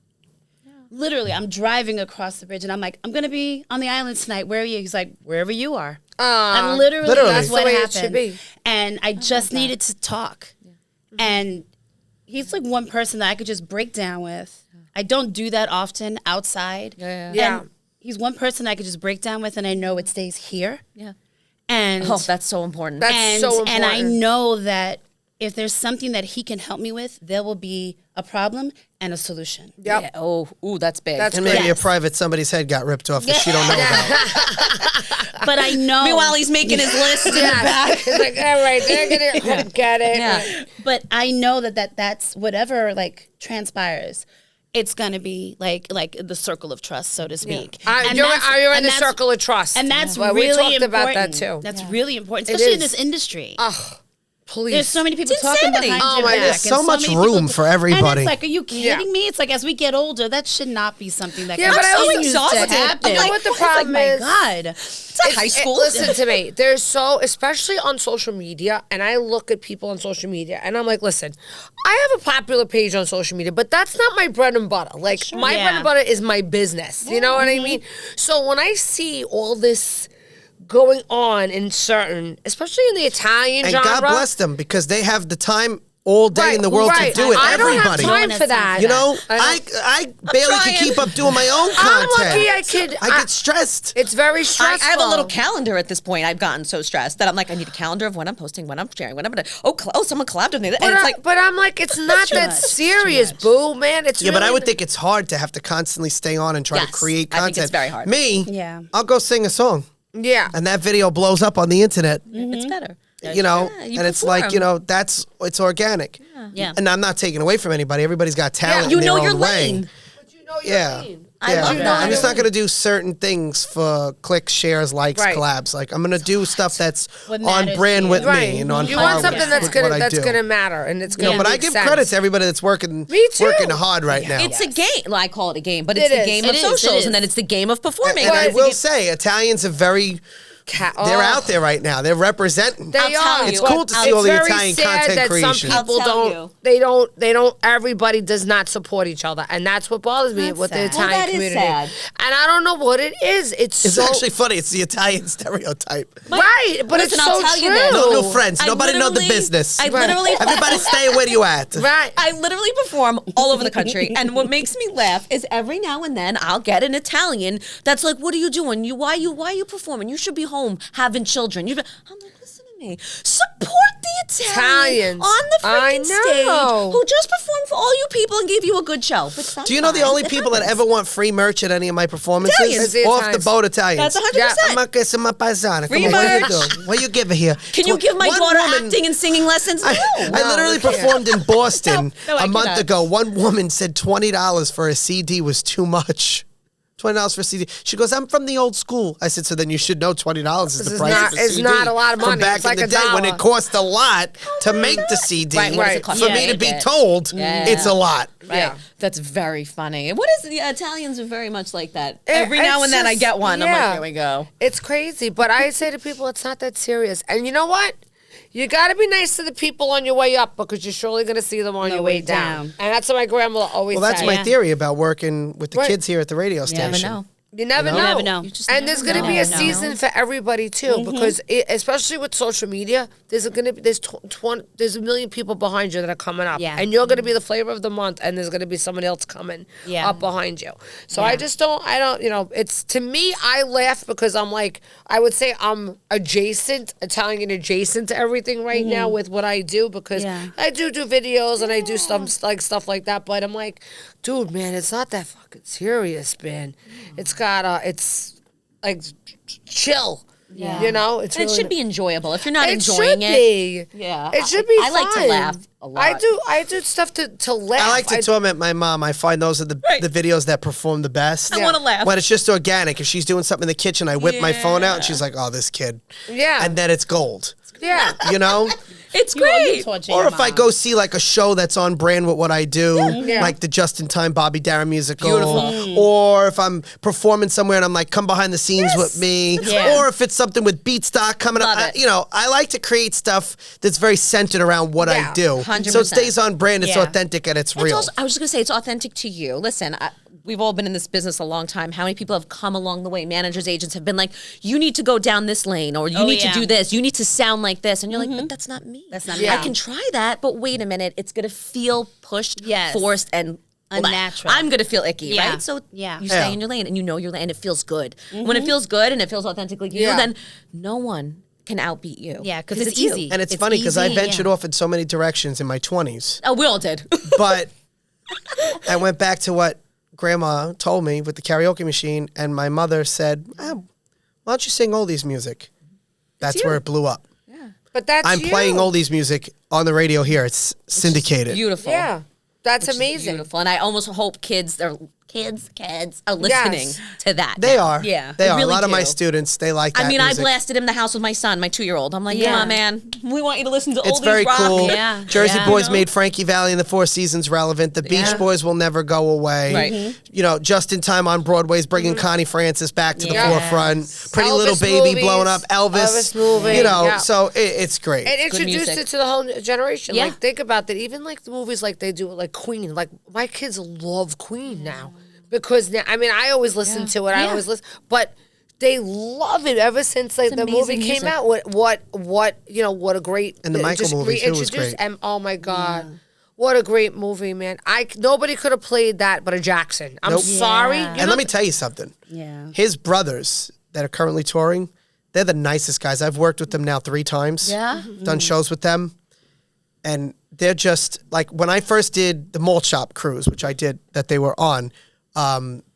S5: literally I'm driving across the bridge and I'm like, I'm gonna be on the island tonight. Where are you? He's like, wherever you are. I'm literally
S4: Literally.
S5: that's
S2: That's
S5: what
S2: the way it
S5: happened.
S2: should be.
S5: And I just needed to talk. And he's like one person that I could just break down with. I don't do that often outside.
S2: Yeah.
S5: And he's one person I could just break down with and I know it stays here.
S3: Yeah.
S5: And
S3: Oh, that's so important.
S2: That's
S5: and,
S2: so
S5: and I
S2: important.
S5: know that if there's something that he can help me with, there will be a problem and a solution.
S2: Yep.
S3: Yeah. Oh, ooh, that's big.
S2: That's
S4: And maybe
S5: Yes.
S4: a private somebody's head got ripped off that she don't know about.
S5: But I know.
S3: Meanwhile, he's making his list in the back.
S2: It's like, all right, they're going to get it.
S3: Yeah.
S5: But I know that's whatever like transpires. It's gonna be like the circle of trust, so to speak. And
S2: You're
S5: that's-
S2: in the
S5: that's-
S2: circle of trust.
S5: and that's
S2: Well,
S5: really
S2: we talked
S5: important.
S2: about that too.
S5: That's really important, especially in
S2: is.
S5: this industry.
S2: Please.
S5: There's so many people talking
S3: insanity.
S5: behind
S2: Oh
S5: your
S2: my
S5: back.
S2: God.
S5: and
S4: There's so much
S5: many
S4: room
S5: people-
S4: for everybody.
S5: And it's like, are you kidding
S2: Yeah.
S5: me? It's like as we get older, that should not be something that
S2: Yeah, but I always
S5: continues to
S3: exhausted.
S5: happen.
S2: You know what the
S5: It's
S2: problem
S5: like,
S2: is?
S5: My God.
S3: It's not high school.
S2: Listen to me. There's especially on social media, and I look at people on social media, and I'm like, listen, I have a popular page on social media, but that's not my bread and butter. Like, my
S5: Yeah.
S2: bread and butter is my business. You know what I mean? So when I see all this going on in certain, especially in the Italian
S4: And
S2: genre.
S4: God bless them because they have the time all day in the world to do it.
S2: I don't have
S4: Everybody.
S2: time for that.
S4: You know, I barely can keep up doing my own
S2: I'm
S4: content.
S2: lucky
S4: I get stressed.
S2: It's very
S3: I
S2: stressful.
S3: have a little calendar at this point. I've gotten so stressed that I'm like, I need a calendar of when I'm posting, when I'm sharing, when I'm gonna. Oh, someone collabed with me. And it's like,
S2: but I'm like, it's not that serious, boo, man. It's
S4: Yeah, but I
S2: really
S4: would think it's hard to have to constantly stay on and try to
S3: Yes,
S4: create
S3: I
S4: content.
S3: think it's very hard.
S4: Me,
S5: Yeah.
S4: I'll go sing a song,
S2: Yeah.
S4: and that video blows up on the internet.
S3: it's better.
S4: You know,
S3: Yeah, you
S4: and it's like,
S3: perform.
S4: you know, it's organic.
S5: Yeah.
S4: And I'm not taking away from anybody. Everybody's got talent
S3: You
S4: in their
S3: know
S4: own
S3: your
S4: way.
S3: lane.
S2: But you know your
S4: Yeah.
S2: lane.
S3: I love that.
S4: I'm just not going to do certain things for clicks, shares, likes,
S2: Right.
S4: collabs. Like, I'm going to do stuff that's
S5: What
S4: on
S5: matters
S4: brand
S5: to
S4: with
S5: you.
S2: Right.
S4: me and on
S2: You
S4: par
S2: want something
S4: with
S2: that's
S4: what
S2: gonna
S4: I do.
S2: matter and it's
S4: You
S2: gonna
S4: know, but I
S2: make
S4: give
S2: sense.
S4: credit to everybody that's working
S2: Me too.
S4: working hard right now.
S3: It's a game. Well, I call it a game, but
S2: It
S3: it's the
S2: is.
S3: game
S2: It
S3: of
S5: is,
S3: socials,
S5: it is.
S3: and then it's the game of performing.
S4: And I
S3: It's the
S4: will
S3: game-
S4: say, Italians are very. They're out there right now. They're representing.
S2: They
S3: I'll tell
S2: are.
S3: you.
S4: It's
S2: but
S4: cool to see all the
S2: very
S4: Italian
S2: sad
S4: content
S2: that
S4: creation.
S2: Some people
S3: I'll tell
S2: they don't, everybody does not support each other. And that's what bothers me
S5: That's
S2: with the
S5: sad.
S2: Italian
S3: Well, that is
S2: community.
S3: sad.
S2: And I don't know what it is. It's
S4: It's
S2: so,
S4: actually funny. It's the Italian stereotype.
S2: right, but
S3: Listen,
S2: it's
S3: I'll
S2: so
S3: tell
S2: true.
S3: you this.
S4: No friends.
S3: I
S4: Nobody know the
S3: literally-
S4: business.
S3: I literally
S4: Everybody stay where you at.
S2: Right.
S3: I literally perform all over the country, and what makes me laugh is every now and then I'll get an Italian that's like, "What are you doing? Why are you performing? You should be home having children." I'm like, listen to me. Support the Italian
S2: Italians.
S3: on the
S2: I
S3: freaking
S2: know.
S3: stage who just performed for all you people and gave you a good show. But
S4: Do you know the
S3: sometimes
S4: only
S3: it
S4: people that
S3: happens.
S4: ever want free merch at any of my performances?
S2: Italians. The
S4: Off the
S2: Italians.
S4: boat Italians.
S3: That's 100%.
S2: Yeah,
S4: I'm not guessing my paisana.
S3: Free
S4: Come on, what
S3: merch.
S4: you do? What you give her here?
S3: Can you give my
S4: One
S3: daughter
S4: woman-
S3: acting and singing lessons? No.
S4: I literally
S2: we can't.
S4: performed in Boston
S3: No, I
S4: a month
S3: cannot.
S4: ago. One woman said $20 for a CD was too much. $20 for a CD. She goes, I'm from the old school. I said, so then you should know $20 is the
S2: is
S4: price
S2: not-
S4: of a
S2: it's
S4: CD.
S2: not a lot of
S4: From
S2: money.
S4: back
S2: It's
S4: in
S2: like
S4: the
S2: a
S4: day when
S2: dollar.
S4: it cost a lot to make the CD.
S3: Right, what does it
S2: Right.
S3: cost
S4: For
S3: to
S4: me to
S3: make
S4: be
S3: it?
S4: told,
S3: Yeah.
S4: it's a lot.
S3: Right.
S2: Yeah.
S3: That's very funny. What is the Italians are very much like that.
S2: It-
S3: Every now
S2: it's
S3: and then I
S2: just-
S3: get one. I'm
S2: yeah.
S3: like, here we go.
S2: It's crazy, but I say to people, it's not that serious. And you know what? You got to be nice to the people on your way up because you're surely going to see them on your way down. And that's what my grandmother always
S4: Well, that's
S2: said.
S4: my theory about working with the
S2: Right.
S4: kids here at the radio
S3: You
S4: station.
S3: never know.
S2: You never know.
S5: You never know.
S3: You just
S2: And
S3: never
S2: there's going to
S3: know.
S2: be a
S3: Never know.
S2: season for everybody too, because especially with social media, there's there's a million people behind you that are coming up,
S5: Yeah.
S2: and you're going to be the flavor of the month, and there's going to be someone else coming
S5: Yeah.
S2: up behind you. So I don't, you know, it's to me, I laugh because I'm like, I would say I'm Italian adjacent to everything right now with what I do because
S5: Yeah.
S2: I do videos and I do stuff like that, but I'm like, dude, man, it's not that fucking serious, man. It's got it's like chill.
S5: Yeah.
S2: You know, it's
S3: And it
S2: really
S3: should be enjoyable. If you're not
S2: it
S3: enjoying
S2: should
S3: it,
S2: be.
S3: yeah.
S2: It should be
S3: I like to
S2: fun.
S3: laugh a lot.
S2: I do stuff to laugh.
S4: I like to torment my mom. I find those are the videos that perform the best.
S3: I wanna laugh.
S4: When it's just organic. If she's doing something in the kitchen, I whip my phone out and she's like, oh, this kid.
S2: Yeah.
S4: And then it's gold.
S2: Yeah.
S4: You know?
S3: It's
S5: You
S3: great.
S5: torture
S4: Or
S5: your
S4: if I
S5: mom.
S4: go see like a show that's on brand with what I do,
S2: Yeah.
S4: like the Just in Time Bobby Darin musical.
S3: Beautiful.
S4: Or if I'm performing somewhere and I'm like, come behind the scenes with me.
S5: Yeah.
S4: Or if it's something with Beatstock coming
S3: Love
S4: up.
S3: it.
S4: You know, I like to create stuff that's very centered around what
S2: Yeah,
S4: I do.
S3: 100%.
S4: So it stays on brand, it's
S5: Yeah.
S4: authentic, and it's
S3: It's
S4: real.
S3: also, I was just gonna say it's authentic to you. Listen, we've all been in this business a long time. How many people have come along the way? Managers, agents have been like, "You need to go down this lane, or you
S5: Oh,
S3: need
S5: yeah.
S3: to do this. You need to sound like this." And you're like, "But that's not me.
S5: That's not
S2: Yeah.
S5: me.
S3: I can try that, but wait a minute, it's gonna feel pushed,
S5: Yes.
S3: forced, and
S5: Unnatural.
S3: I'm gonna feel icky,
S5: Yeah.
S3: right? So
S5: Yeah.
S3: you stay
S4: Yeah.
S3: in your lane, and you know your lane, and it feels good. When it feels good and it feels authentically you,
S2: Yeah.
S3: then no one can outbeat you.
S5: Yeah, because it's
S3: you.
S5: easy.
S4: And it's funny because I
S5: easy,
S4: ventured
S5: yeah.
S4: off in so many directions in my 20s.
S3: Oh, we all did.
S4: But I went back to what Grandma told me with the karaoke machine, and my mother said, why don't you sing oldies music? That's where it blew up.
S2: But that's
S4: I'm
S2: you.
S4: playing oldies music on the radio here. It's syndicated.
S3: Beautiful.
S2: Yeah. That's
S3: Which is
S2: amazing.
S3: beautiful. And I almost hope kids are listening to that.
S4: They
S3: now.
S4: are.
S3: Yeah.
S4: They
S3: I
S4: are.
S3: really
S4: a lot of my
S3: do.
S4: students, they like that
S3: I mean,
S4: music.
S3: I blasted him in the house with my son, my 2-year-old. I'm like, come
S5: Yeah.
S3: on, man. We want you to listen to
S4: It's
S3: oldies
S4: very
S3: rock.
S4: cool.
S5: Yeah.
S4: Jersey
S5: Yeah.
S4: Boys made Frankie Valli and the Four Seasons relevant. The Beach Boys will never go away.
S3: Right.
S4: You know, Just in Time on Broadway's bringing Connie Francis back to the
S5: Yes.
S4: forefront. Pretty
S2: Elvis
S4: Little Baby
S2: movies,
S4: blowing up. Elvis
S2: movie,
S4: You know,
S2: yeah.
S4: so it's great.
S2: It introduced
S3: music.
S2: it to the whole new generation.
S3: Yeah.
S2: Like, think about that. Even like the movies like they do, like Queen. Like, my kids love Queen now. Because now, I mean, I always listen to it. I
S3: Yeah.
S2: always listen. But They love it ever since like the movie
S3: amazing
S2: came
S3: music.
S2: out. What a great
S4: And the Michael
S2: just
S4: movie, too, was
S2: reintroduced-
S4: great.
S2: And oh my God. What a great movie, man. Nobody could have played that but a Jackson. I'm
S4: Nope.
S2: sorry.
S5: Yeah.
S2: You
S4: And
S2: know,
S4: let me tell you something.
S5: Yeah.
S4: His brothers that are currently touring, they're the nicest guys. I've worked with them now 3 times.
S3: Yeah?
S4: Done shows with them. And they're just, like, when I first did the Malt Shop cruise, which I did, that they were on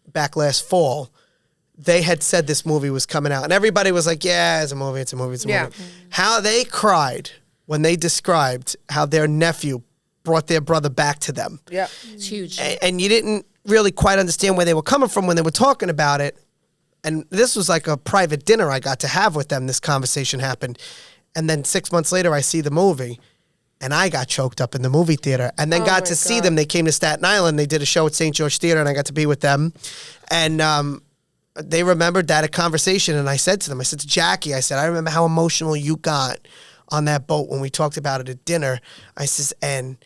S4: back last fall, they had said this movie was coming out. And everybody was like, yeah, it's a movie, it's a movie, it's a
S2: Yeah.
S4: movie. How they cried when they described how their nephew brought their brother back to them.
S2: yeah.
S3: It's huge.
S4: And you didn't really quite understand where they were coming from when they were talking about it. And this was like a private dinner I got to have with them. This conversation happened. And then 6 months later, I see the movie. And I got choked up in the movie theater. And then got to see them. They came to Staten Island. They did a show at St. George Theater, and I got to be with them. And they remembered that a conversation. And I said to them, I said to Jackie, I said, I remember how emotional you got on that boat when we talked about it at dinner. I says, and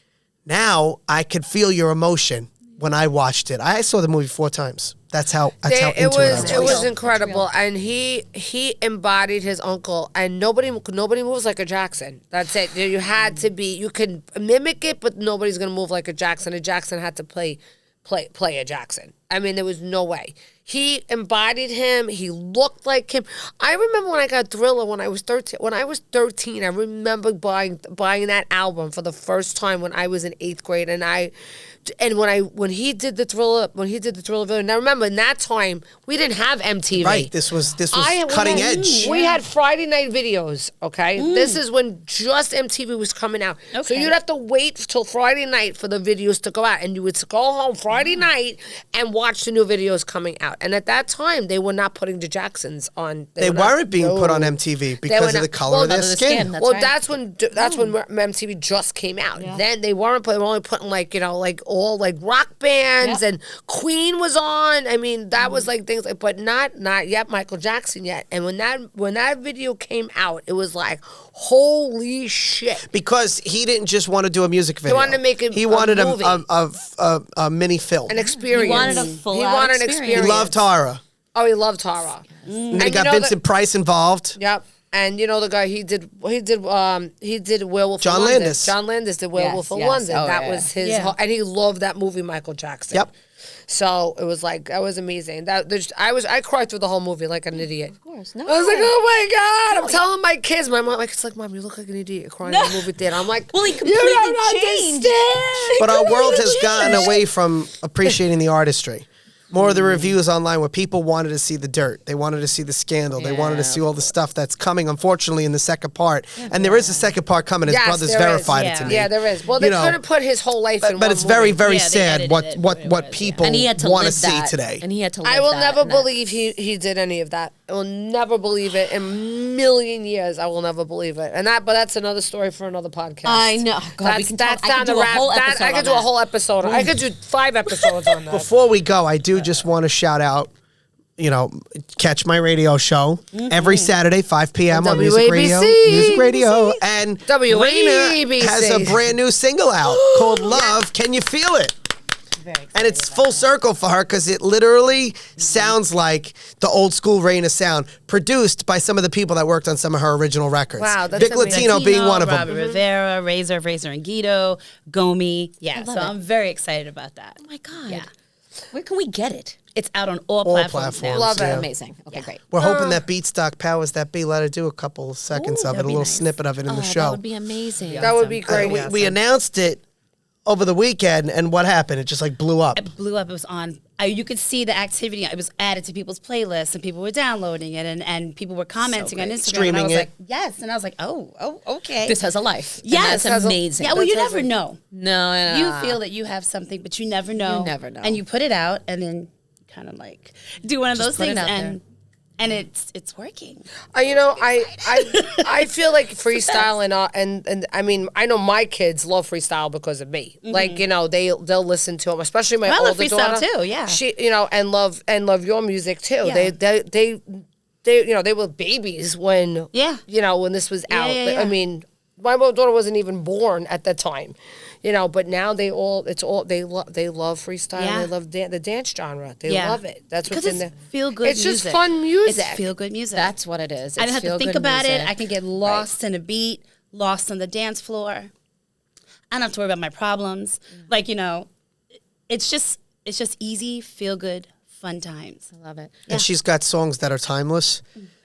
S4: now I could feel your emotion when I watched it. I saw the movie 4 times. That's how into
S2: It was
S4: I was.
S2: incredible, and he embodied his uncle, and nobody moves like a Jackson. That's it. You had to be. You can mimic it, but nobody's gonna move like a Jackson. A Jackson had to play a Jackson. I mean, there was no way. He embodied him. He looked like him. I remember when I got Thriller when I was 13. When I was 13, I remember buying that album for the first time when I was in 8th grade, when he did the Thriller video. And I remember in that time we didn't have MTV.
S4: Right. This was
S2: We
S4: cutting
S2: had-
S4: edge.
S2: We had Friday night videos, okay? This is when just MTV was coming out. So
S5: Okay.
S2: you'd have to wait till Friday night for the videos to go out. And you would go home Friday night and watch the new videos coming out. And at that time, they were not putting the Jacksons on.
S4: They
S2: were not-
S4: weren't being put on
S2: No.
S4: MTV
S2: They
S4: because
S2: were
S4: of the
S2: not-
S4: color
S2: well,
S4: of their
S3: because of the
S4: skin.
S3: skin. That's
S2: Well,
S3: right.
S2: that's when MTV just came out. Then they weren't putting. They were only putting like all like rock bands, and Queen was on. I mean, that was like things like, but not yet Michael Jackson yet. And when that video came out, it was like, holy shit.
S4: Because he didn't just want to do a music video.
S2: wanted to make
S4: He
S2: a
S4: wanted
S2: movie.
S4: a mini film.
S2: An experience.
S3: He wanted a full
S2: He
S3: out
S2: wanted an
S3: experience.
S4: He
S2: experience.
S4: loved Tara.
S2: Oh, he loved Tara.
S4: And he got Vincent Price involved.
S2: Yep. And you know the guy he did Werewolf
S4: John
S2: of London.
S4: Landis.
S2: John Landis did Werewolf of
S3: yes.
S2: London.
S3: Oh,
S2: that
S3: yeah.
S2: was his
S5: Yeah.
S2: and he loved that movie, Michael Jackson.
S4: Yep.
S2: So it was like that was amazing. I cried through the whole movie like an idiot.
S3: Of course. No.
S2: I was like, oh my God. I'm telling my kids, my mom, like, it's like, Mom, you look like an idiot. You're crying in the movie theater. I'm like,
S3: Well, he
S2: you
S3: completely
S2: don't
S3: changed.
S2: understand.
S4: But our world has gotten away from appreciating the artistry. More of the reviews online where people wanted to see the dirt. They wanted to see the scandal. They wanted to see all the stuff that's coming, unfortunately, in the second part. And there is a second part coming. His
S2: Yes,
S4: brothers
S2: there is.
S4: verified it
S5: Yeah.
S4: to me.
S2: Yeah, there is. Well, they
S4: You know,
S2: couldn't put his whole life in one
S4: But it's very,
S2: movie.
S4: very
S5: Yeah, they
S4: sad
S5: edited
S4: what
S5: it,
S4: what
S5: it
S4: what
S5: was,
S4: people
S3: And he had to
S4: want
S3: live
S4: to see
S3: that.
S4: today.
S3: And he had to live
S2: I will
S3: that,
S2: never
S3: and that-
S2: believe he did any of that. I will never believe it in a million years. I will never believe it. But that's another story for another podcast.
S3: I know. God, we can
S2: that's
S3: talk- I
S2: down
S3: could do
S2: the
S3: a
S2: wrap.
S3: whole
S2: I
S3: episode
S2: could
S3: on
S2: do a
S3: that.
S2: whole episode. I could do 5 episodes on that.
S4: Before we go, I do just want to shout out, catch my radio show every Saturday, 5 p.m. on Music Radio.
S2: WABC.
S4: Music Radio. And
S2: WABC.
S4: Raina has a brand new single out called Love. Can You Feel It? And it's full circle for her because it literally sounds like the old school Raina sound, produced by some of the people that worked on some of her original records.
S2: Wow, that's
S4: Vic
S2: amazing.
S4: Latino being one of
S5: Robert
S4: them.
S5: Rivera, Razor and Guido, Gomi. Yeah, so
S3: love it.
S5: I'm very excited about that.
S3: Oh my God.
S5: Yeah.
S3: Where can we get it?
S5: It's out on all platforms now.
S4: platforms.
S2: Love it.
S4: Yeah.
S3: Amazing. Okay, great.
S4: We're hoping that Beatstock Powers That Be let her do a couple seconds of it, a
S5: that'd be
S4: little
S5: nice.
S4: snippet of it in the
S3: Oh,
S4: show.
S3: that would be amazing.
S2: That would be great.
S4: We announced it over the weekend, and what happened? It just like blew up.
S5: It blew up. It was on. You could see the activity. It was added to people's playlists, and people were downloading it, and people were commenting on Instagram.
S4: Streaming
S5: and I was
S4: it.
S5: like, yes. And I was like, oh, okay.
S3: This has a life. And
S5: Yes.
S3: that's amazing.
S5: Yeah, well, you
S2: That's
S5: never know.
S3: No.
S5: You feel that you have something, but you never know.
S3: You never know.
S5: And you put it out, and then kind of like do one of those
S3: put it
S5: things,
S3: out
S5: and it's working.
S2: I feel like freestyle and I mean I know my kids love freestyle because of me. Like they'll listen to them, especially my
S5: I
S2: older
S5: love freestyle
S2: daughter
S5: too, yeah.
S2: She and love your music too.
S5: Yeah.
S2: They were babies when
S5: Yeah.
S2: when this was out.
S5: yeah, yeah.
S2: I mean My daughter wasn't even born at that time, you know. But now they love freestyle.
S5: Yeah.
S2: And they love the dance genre. They
S5: Yeah.
S2: love it. That's what's
S5: Because
S2: in
S5: it's
S2: there.
S5: feel good
S2: It's
S5: music.
S2: just fun music.
S5: It's feel good music.
S3: That's what it is.
S5: I don't have to think
S3: feel-good
S5: about it.
S3: music.
S5: I can get lost in a beat, lost on the dance floor. I don't have to worry about my problems. Like, you know, it's just easy, feel good, fun times.
S3: I love it.
S4: And she's got songs that are timeless,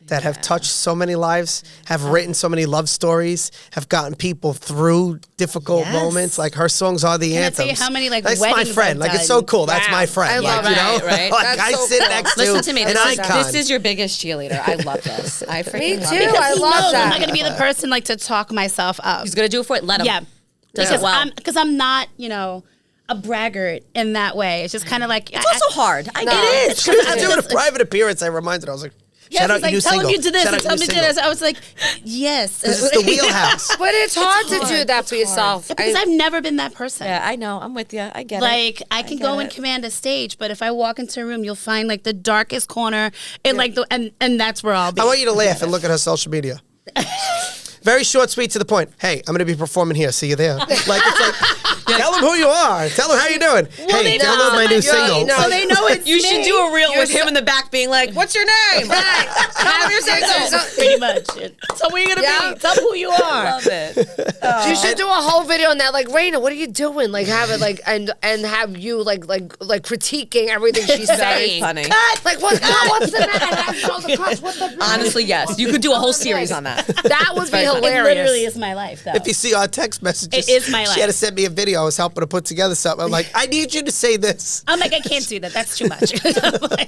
S4: that have touched so many lives, have written so many love stories, have gotten people through difficult
S5: Yes.
S4: moments. Like her songs are the
S5: Can I
S4: anthems.
S5: tell you how many, like,
S4: that's my
S5: weddings
S4: friend.
S5: I've
S4: Like it's so
S5: done?
S4: cool. That's
S2: Wow.
S4: my friend.
S2: I love
S4: like, you know,
S3: it, right?
S4: like
S2: That's
S4: I
S2: so
S4: sit
S2: cool.
S4: next
S3: Listen
S4: to
S3: to me.
S4: an
S3: This is,
S4: icon.
S3: this is your biggest cheerleader. I love this. I freaking
S2: Me
S3: love
S2: too.
S3: it.
S2: I
S5: He
S2: love
S5: knows
S2: that.
S5: I'm not going to be the person like to talk myself up.
S3: He's gonna do it for it. Let him.
S5: Yeah,
S3: Does
S5: because
S3: it well.
S5: I'm not, you know, a braggart in that way. It's just kind of like
S3: It's also hard. I get
S2: No.
S3: it.
S4: She was doing a private appearance. I reminded her. I was like, shout out your new
S5: tell
S4: single.
S5: him you did this
S4: Shout
S5: and
S4: out
S5: tell
S4: your
S5: him
S4: new
S5: you did
S4: single.
S5: this. I was like, yes.
S4: This is the wheelhouse.
S2: But it's hard to do that for yourself.
S5: Because I've never been that person.
S3: Yeah, I know. I'm with you. I get it.
S5: Like I can go and command a stage, but if I walk into a room, you'll find like the darkest corner, and like and that's where I'll be.
S4: I want you to laugh and look at her social media. Very short, sweet, to the point. Hey, I'm going to be performing here. See you there. Like it's like, tell them who you are. Tell them how you doing. Hey,
S5: they
S4: download
S5: know.
S4: my new
S2: Yeah,
S4: single.
S2: you know.
S5: so they know it's
S3: You should
S5: me.
S3: do a reel with
S2: You're
S3: him in the back being like, what's your name? Tell me your single.
S5: pretty much.
S3: Tell me where you're going to
S2: Yeah.
S3: be.
S5: Tell them who you are.
S3: Love it.
S2: You should do a whole video on that. Like, Raina, what are you doing? Like, have it like and have you like critiquing everything she's
S3: Very
S2: saying.
S3: funny.
S2: Like, what's the matter? Show the cuts. What's the matter?
S3: Honestly, yes. You could do a whole series on that.
S2: That would be
S3: very funny.
S5: It
S2: hilarious.
S5: literally is my life, though.
S4: If you see our text messages,
S5: It is my
S4: she
S5: life.
S4: had to send me a video. I was helping her put together something. I'm like, I need you to say this.
S5: I'm like, I can't do that. That's too much.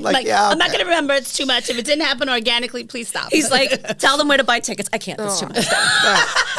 S5: like,
S4: yeah,
S5: I'm not
S4: okay.
S5: going to remember. It's too much. If it didn't happen organically, please stop.
S3: He's like, tell them where to buy tickets. I can't. That's too much.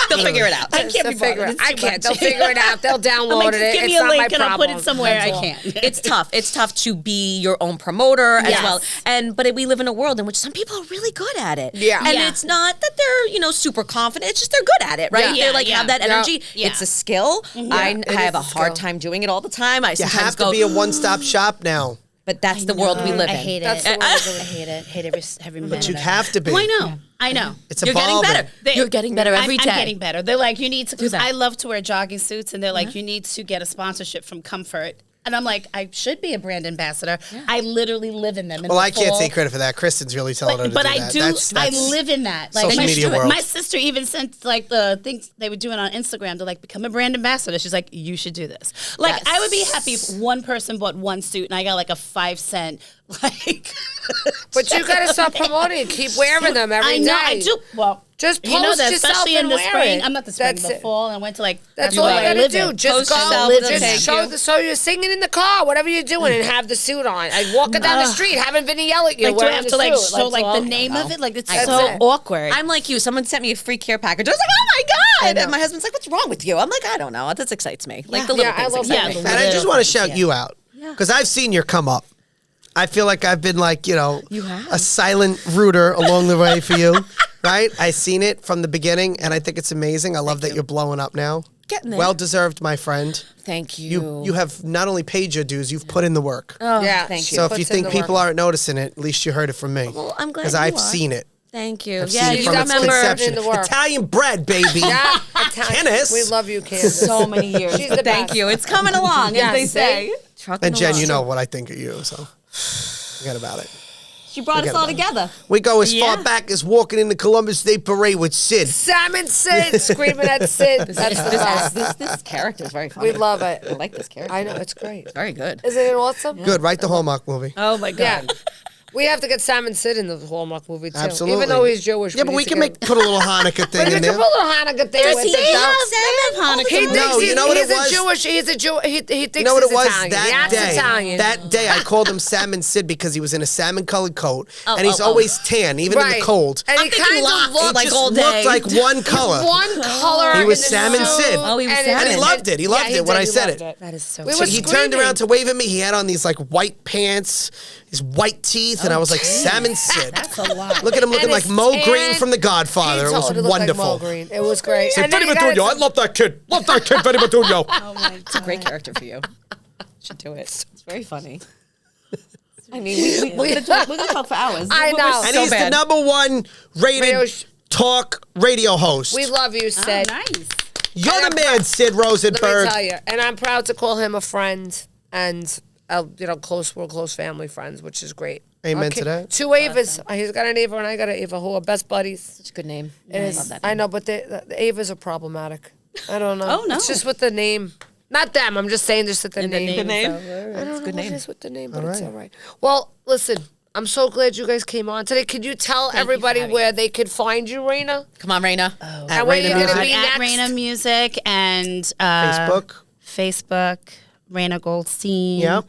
S3: They'll figure it out.
S5: I can't
S2: They'll
S5: be
S2: figure
S5: bothered.
S2: it.
S5: It's
S2: I
S5: too
S2: can't.
S5: much.
S2: They'll figure it out. They'll
S5: I'm
S2: download
S5: like,
S2: it.
S5: just give me
S2: It's
S5: a
S2: not my
S5: link and I'll put
S2: problem.
S5: it somewhere.
S2: That's
S5: I
S2: all.
S5: can't.
S3: It's tough. It's tough to be your own promoter as
S5: Yes.
S3: well. But we live in a world in which some people are really good at it.
S2: Yeah.
S3: And
S5: Yeah.
S3: it's not that they're, super confident. It's just they're good at it, right?
S5: Yeah.
S3: They like
S5: Yeah.
S3: have that
S5: Yeah.
S3: energy.
S5: Yeah.
S3: It's a skill. I have a hard time doing it all the time. I
S4: You
S3: sometimes
S4: have
S3: go,
S4: to be a one-stop shop now.
S3: but that's the world we live
S5: I
S3: in.
S5: hate
S2: That's
S5: it.
S2: the
S5: I
S2: world we live in.
S5: hate it. Hate every minute.
S4: But you
S5: of it.
S4: have to be.
S5: Oh, I know. I know.
S4: It's
S3: You're getting
S4: evolving.
S3: better. You're getting better every day.
S5: I'm getting better. They're like, you need to, because
S3: that.
S5: I love to wear jogging suits, and they're like, you need to get a sponsorship from Comfort. And I'm like, I should be a brand ambassador. I literally live in them. In
S4: Well,
S5: the
S4: I can't
S5: fall.
S4: take credit for that. Kristen's really telling her to
S5: But
S4: do
S5: I
S4: that.
S5: do.
S4: That's
S5: I live in that. Like
S4: social
S5: my,
S4: media world.
S5: my sister even sent like the things they were doing on Instagram. They're like, become a brand ambassador. She's like, you should do this. Like
S3: Yes.
S5: I would be happy if one person bought one suit and I got like a 5-cent like.
S2: But you got to start promoting it. Keep wearing them every day.
S5: I do. Well,
S2: Just
S5: you know
S2: post
S5: that,
S2: yourself
S5: especially in
S2: and
S5: the
S2: wear
S5: spring.
S2: it.
S5: I'm not the spring,
S2: That's
S5: the
S2: it.
S5: fall. And I went to like.
S2: That's
S5: where
S2: all you
S5: I
S2: gotta
S5: live
S2: do.
S5: in.
S2: Just
S3: Post
S2: go.
S3: yourself with a
S2: Just
S3: thank
S2: show
S3: you.
S2: you're singing in the car, whatever you're doing, and have the suit on. Like walking down the street, having Vinny yell at you.
S5: Like, do I
S2: wearing
S5: have
S2: the
S5: to like
S2: suit.
S5: show
S2: That's
S5: like
S2: all.
S5: the name of it? Like it's
S2: That's
S5: so
S2: it.
S5: awkward.
S3: I'm like you. Someone sent me a free care package. I was like, oh my God. And my husband's like, what's wrong with you? I'm like, I don't know. This excites me. Like the little
S2: Yeah, I
S3: things
S2: love
S3: excite
S2: that.
S3: me.
S4: And I just want to shout you out because I've seen your come up. I feel like I've been like, a silent rooter along the way for you, right? I seen it from the beginning, and I think it's amazing. I love that you're blowing up now.
S3: Getting there.
S4: Well deserved, my friend.
S3: Thank you.
S4: You have not only paid your dues, you've put in the work.
S3: Oh,
S2: Yeah,
S3: thank
S2: she
S3: you.
S4: So if you
S2: puts in
S4: think
S2: the
S4: people
S2: work.
S4: aren't noticing it, at least you heard it from me.
S3: Well, I'm glad
S4: because
S3: you
S4: I've
S3: are.
S4: seen it.
S3: Thank you.
S4: I've
S3: Yeah,
S4: seen it
S3: you
S4: from its
S3: remember
S4: conception.
S2: in the work.
S4: Italian bread, baby.
S2: Yeah, Italian.
S4: Tennis.
S2: We love you, Kansas.
S3: so many years.
S2: She's the
S3: Thank
S2: best.
S3: you. It's coming along,
S2: Yeah,
S3: as they
S2: see?
S3: say. Trucking
S4: And Jen,
S3: along.
S4: you know what I think of you, so forget about it.
S3: She brought us
S4: Forget
S3: all
S4: about it.
S3: together.
S4: We go as far
S5: Yeah.
S4: back as walking in the Columbus Day Parade with Sid.
S2: Salmon Sid screaming at Sid. That's the best.
S3: This character is very funny.
S2: We love it.
S3: I like this character.
S2: I know, it's great.
S3: Very good.
S2: Isn't it awesome?
S4: Good, write the Hallmark movie.
S5: oh my
S2: Yeah.
S5: god.
S2: We have to get Salmon Sid in the Hallmark movie too.
S4: Absolutely.
S2: Even though he's Jewish.
S4: Yeah, but we
S2: need to
S4: can
S2: get him.
S4: put a little Hanukkah thing
S2: But we
S4: in
S2: can
S4: there.
S2: put a little Hanukkah thing with
S3: he
S2: it.
S3: have
S2: though.
S5: Hanukkah?
S2: He thinks
S4: No, you know what it was?
S2: He's a Jew. He thinks
S4: You know what
S2: he's
S4: it was
S2: Italian.
S4: that
S2: That's
S4: day?
S2: Italian.
S4: That day, I called him Salmon Sid because he was in a salmon-colored coat, and he's always tan, even in
S2: Right.
S4: the cold.
S2: And
S3: I'm
S2: he
S3: thinking
S2: kind
S3: locks,
S2: of looked
S3: like
S4: just
S3: all day.
S4: looked like one color.
S2: one color.
S4: He was
S2: in the
S4: Salmon
S2: suit,
S4: Sid.
S3: Oh, he was
S2: and
S3: salmon.
S4: And he loved it. He loved it when I
S2: did. He
S4: said
S2: loved
S4: it.
S3: That is so
S2: We
S3: sweet.
S2: were
S4: He turned
S2: screaming.
S4: around to wave at me. He had on these like white pants, his white teeth, and I was like, Salmon Sid.
S5: That's a lot.
S4: Look at him looking
S2: And
S4: like
S2: his
S4: Mo
S2: tan,
S4: Green from The Godfather.
S2: He
S4: It was
S2: totally looked
S4: wonderful.
S2: Like Mo Green. It was great.
S4: Say,
S2: And then
S4: Vinnie
S2: he got
S4: Medugno, I
S2: into-
S4: love that kid. Love that kid, Vinnie Medugno.
S5: Oh my
S3: It's a great character for you. Should do it. It's very funny. I mean, we're gonna talk for hours.
S2: I know.
S4: And
S3: So
S4: he's
S3: bad.
S4: the #1 rated
S2: Radio
S4: talk radio host.
S2: We love you,
S5: Oh,
S2: Sid.
S5: nice.
S4: You're
S2: And
S4: the
S2: I'm
S4: man, Sid
S2: Let
S4: Rosenberg.
S2: me tell you, and I'm proud to call him a friend, and we're close family friends, which is great.
S4: Amen to that.
S2: 2 Avas. He's got an Ava, and I got an Ava, who are best buddies.
S3: Such a good name.
S2: It
S3: I
S2: is.
S3: love that
S2: I
S3: name.
S2: know, but the Avas are problematic. I don't know.
S5: Oh, no.
S2: It's just with the name. Not them. I'm just saying just with the name.
S3: The name.
S2: I don't know
S3: Good
S2: what
S3: name.
S2: it is with the name, but it's all right. Well, listen, I'm so glad you guys came on today. Could you tell everybody where they could find you, Raina?
S3: Come on, Raina.
S2: And where
S4: Raina
S2: you're going to
S4: Music.
S2: be
S5: At
S2: next?
S5: Raina Music and
S4: Facebook.
S5: Raina Goldstein.
S4: Yep.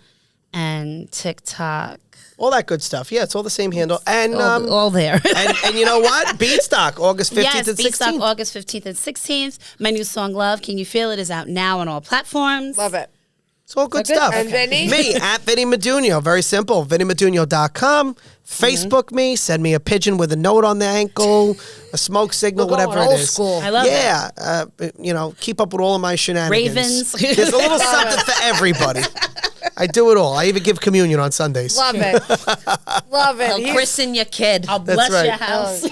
S5: And TikTok.
S4: All that good stuff. Yeah, it's all the same handle. And
S5: All there.
S4: and you know what? Beatstock, August 15th
S5: Yes,
S4: and
S5: Beatstock,
S4: 16th.
S5: August 15th and 16th. My new song, Love, Can You Feel It, is out now on all platforms.
S2: Love it.
S4: It's all good stuff.
S2: And Vinny?
S4: Me, at Vinnie Medugno. Very simple. VinnieMedugno.com. Facebook me. Send me a pigeon with a note on the ankle, a smoke signal,
S2: We're going
S4: whatever it
S2: old
S4: is.
S2: school.
S5: I love
S4: Yeah. Keep up with all of my shenanigans.
S5: Ravens.
S4: There's a little something for everybody. I do it all. I even give communion on Sundays.
S2: Love it. Love it.
S3: I'll christen your kid.
S5: I'll
S4: That's
S5: bless
S4: right.
S5: your house.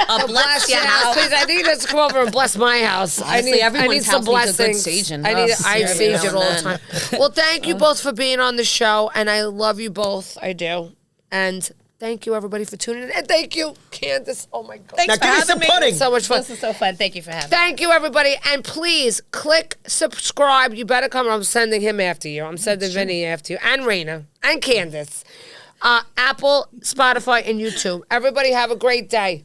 S3: I'll bless your house.
S2: Please, I think that's come over and bless my house.
S3: Honestly,
S2: I
S3: everyone's
S2: need some
S3: house needs a good
S2: blessings.
S3: saging.
S2: I
S3: Ugh,
S2: sage
S3: every
S2: it all
S3: now
S2: the
S3: and
S2: time.
S3: then.
S2: Well, thank you both for being on the show, and I love you both. I do. And thank you, everybody, for tuning in. And thank you, Candace. Oh, my God.
S4: Now give me some pudding.
S2: So much fun.
S5: This is so fun. Thank you for having me.
S2: Thank you, everybody. And please click subscribe. You better come. I'm sending him after you. I'm sending Vinny after you. And Raina. And Candace. Apple, Spotify, and YouTube. Everybody have a great day.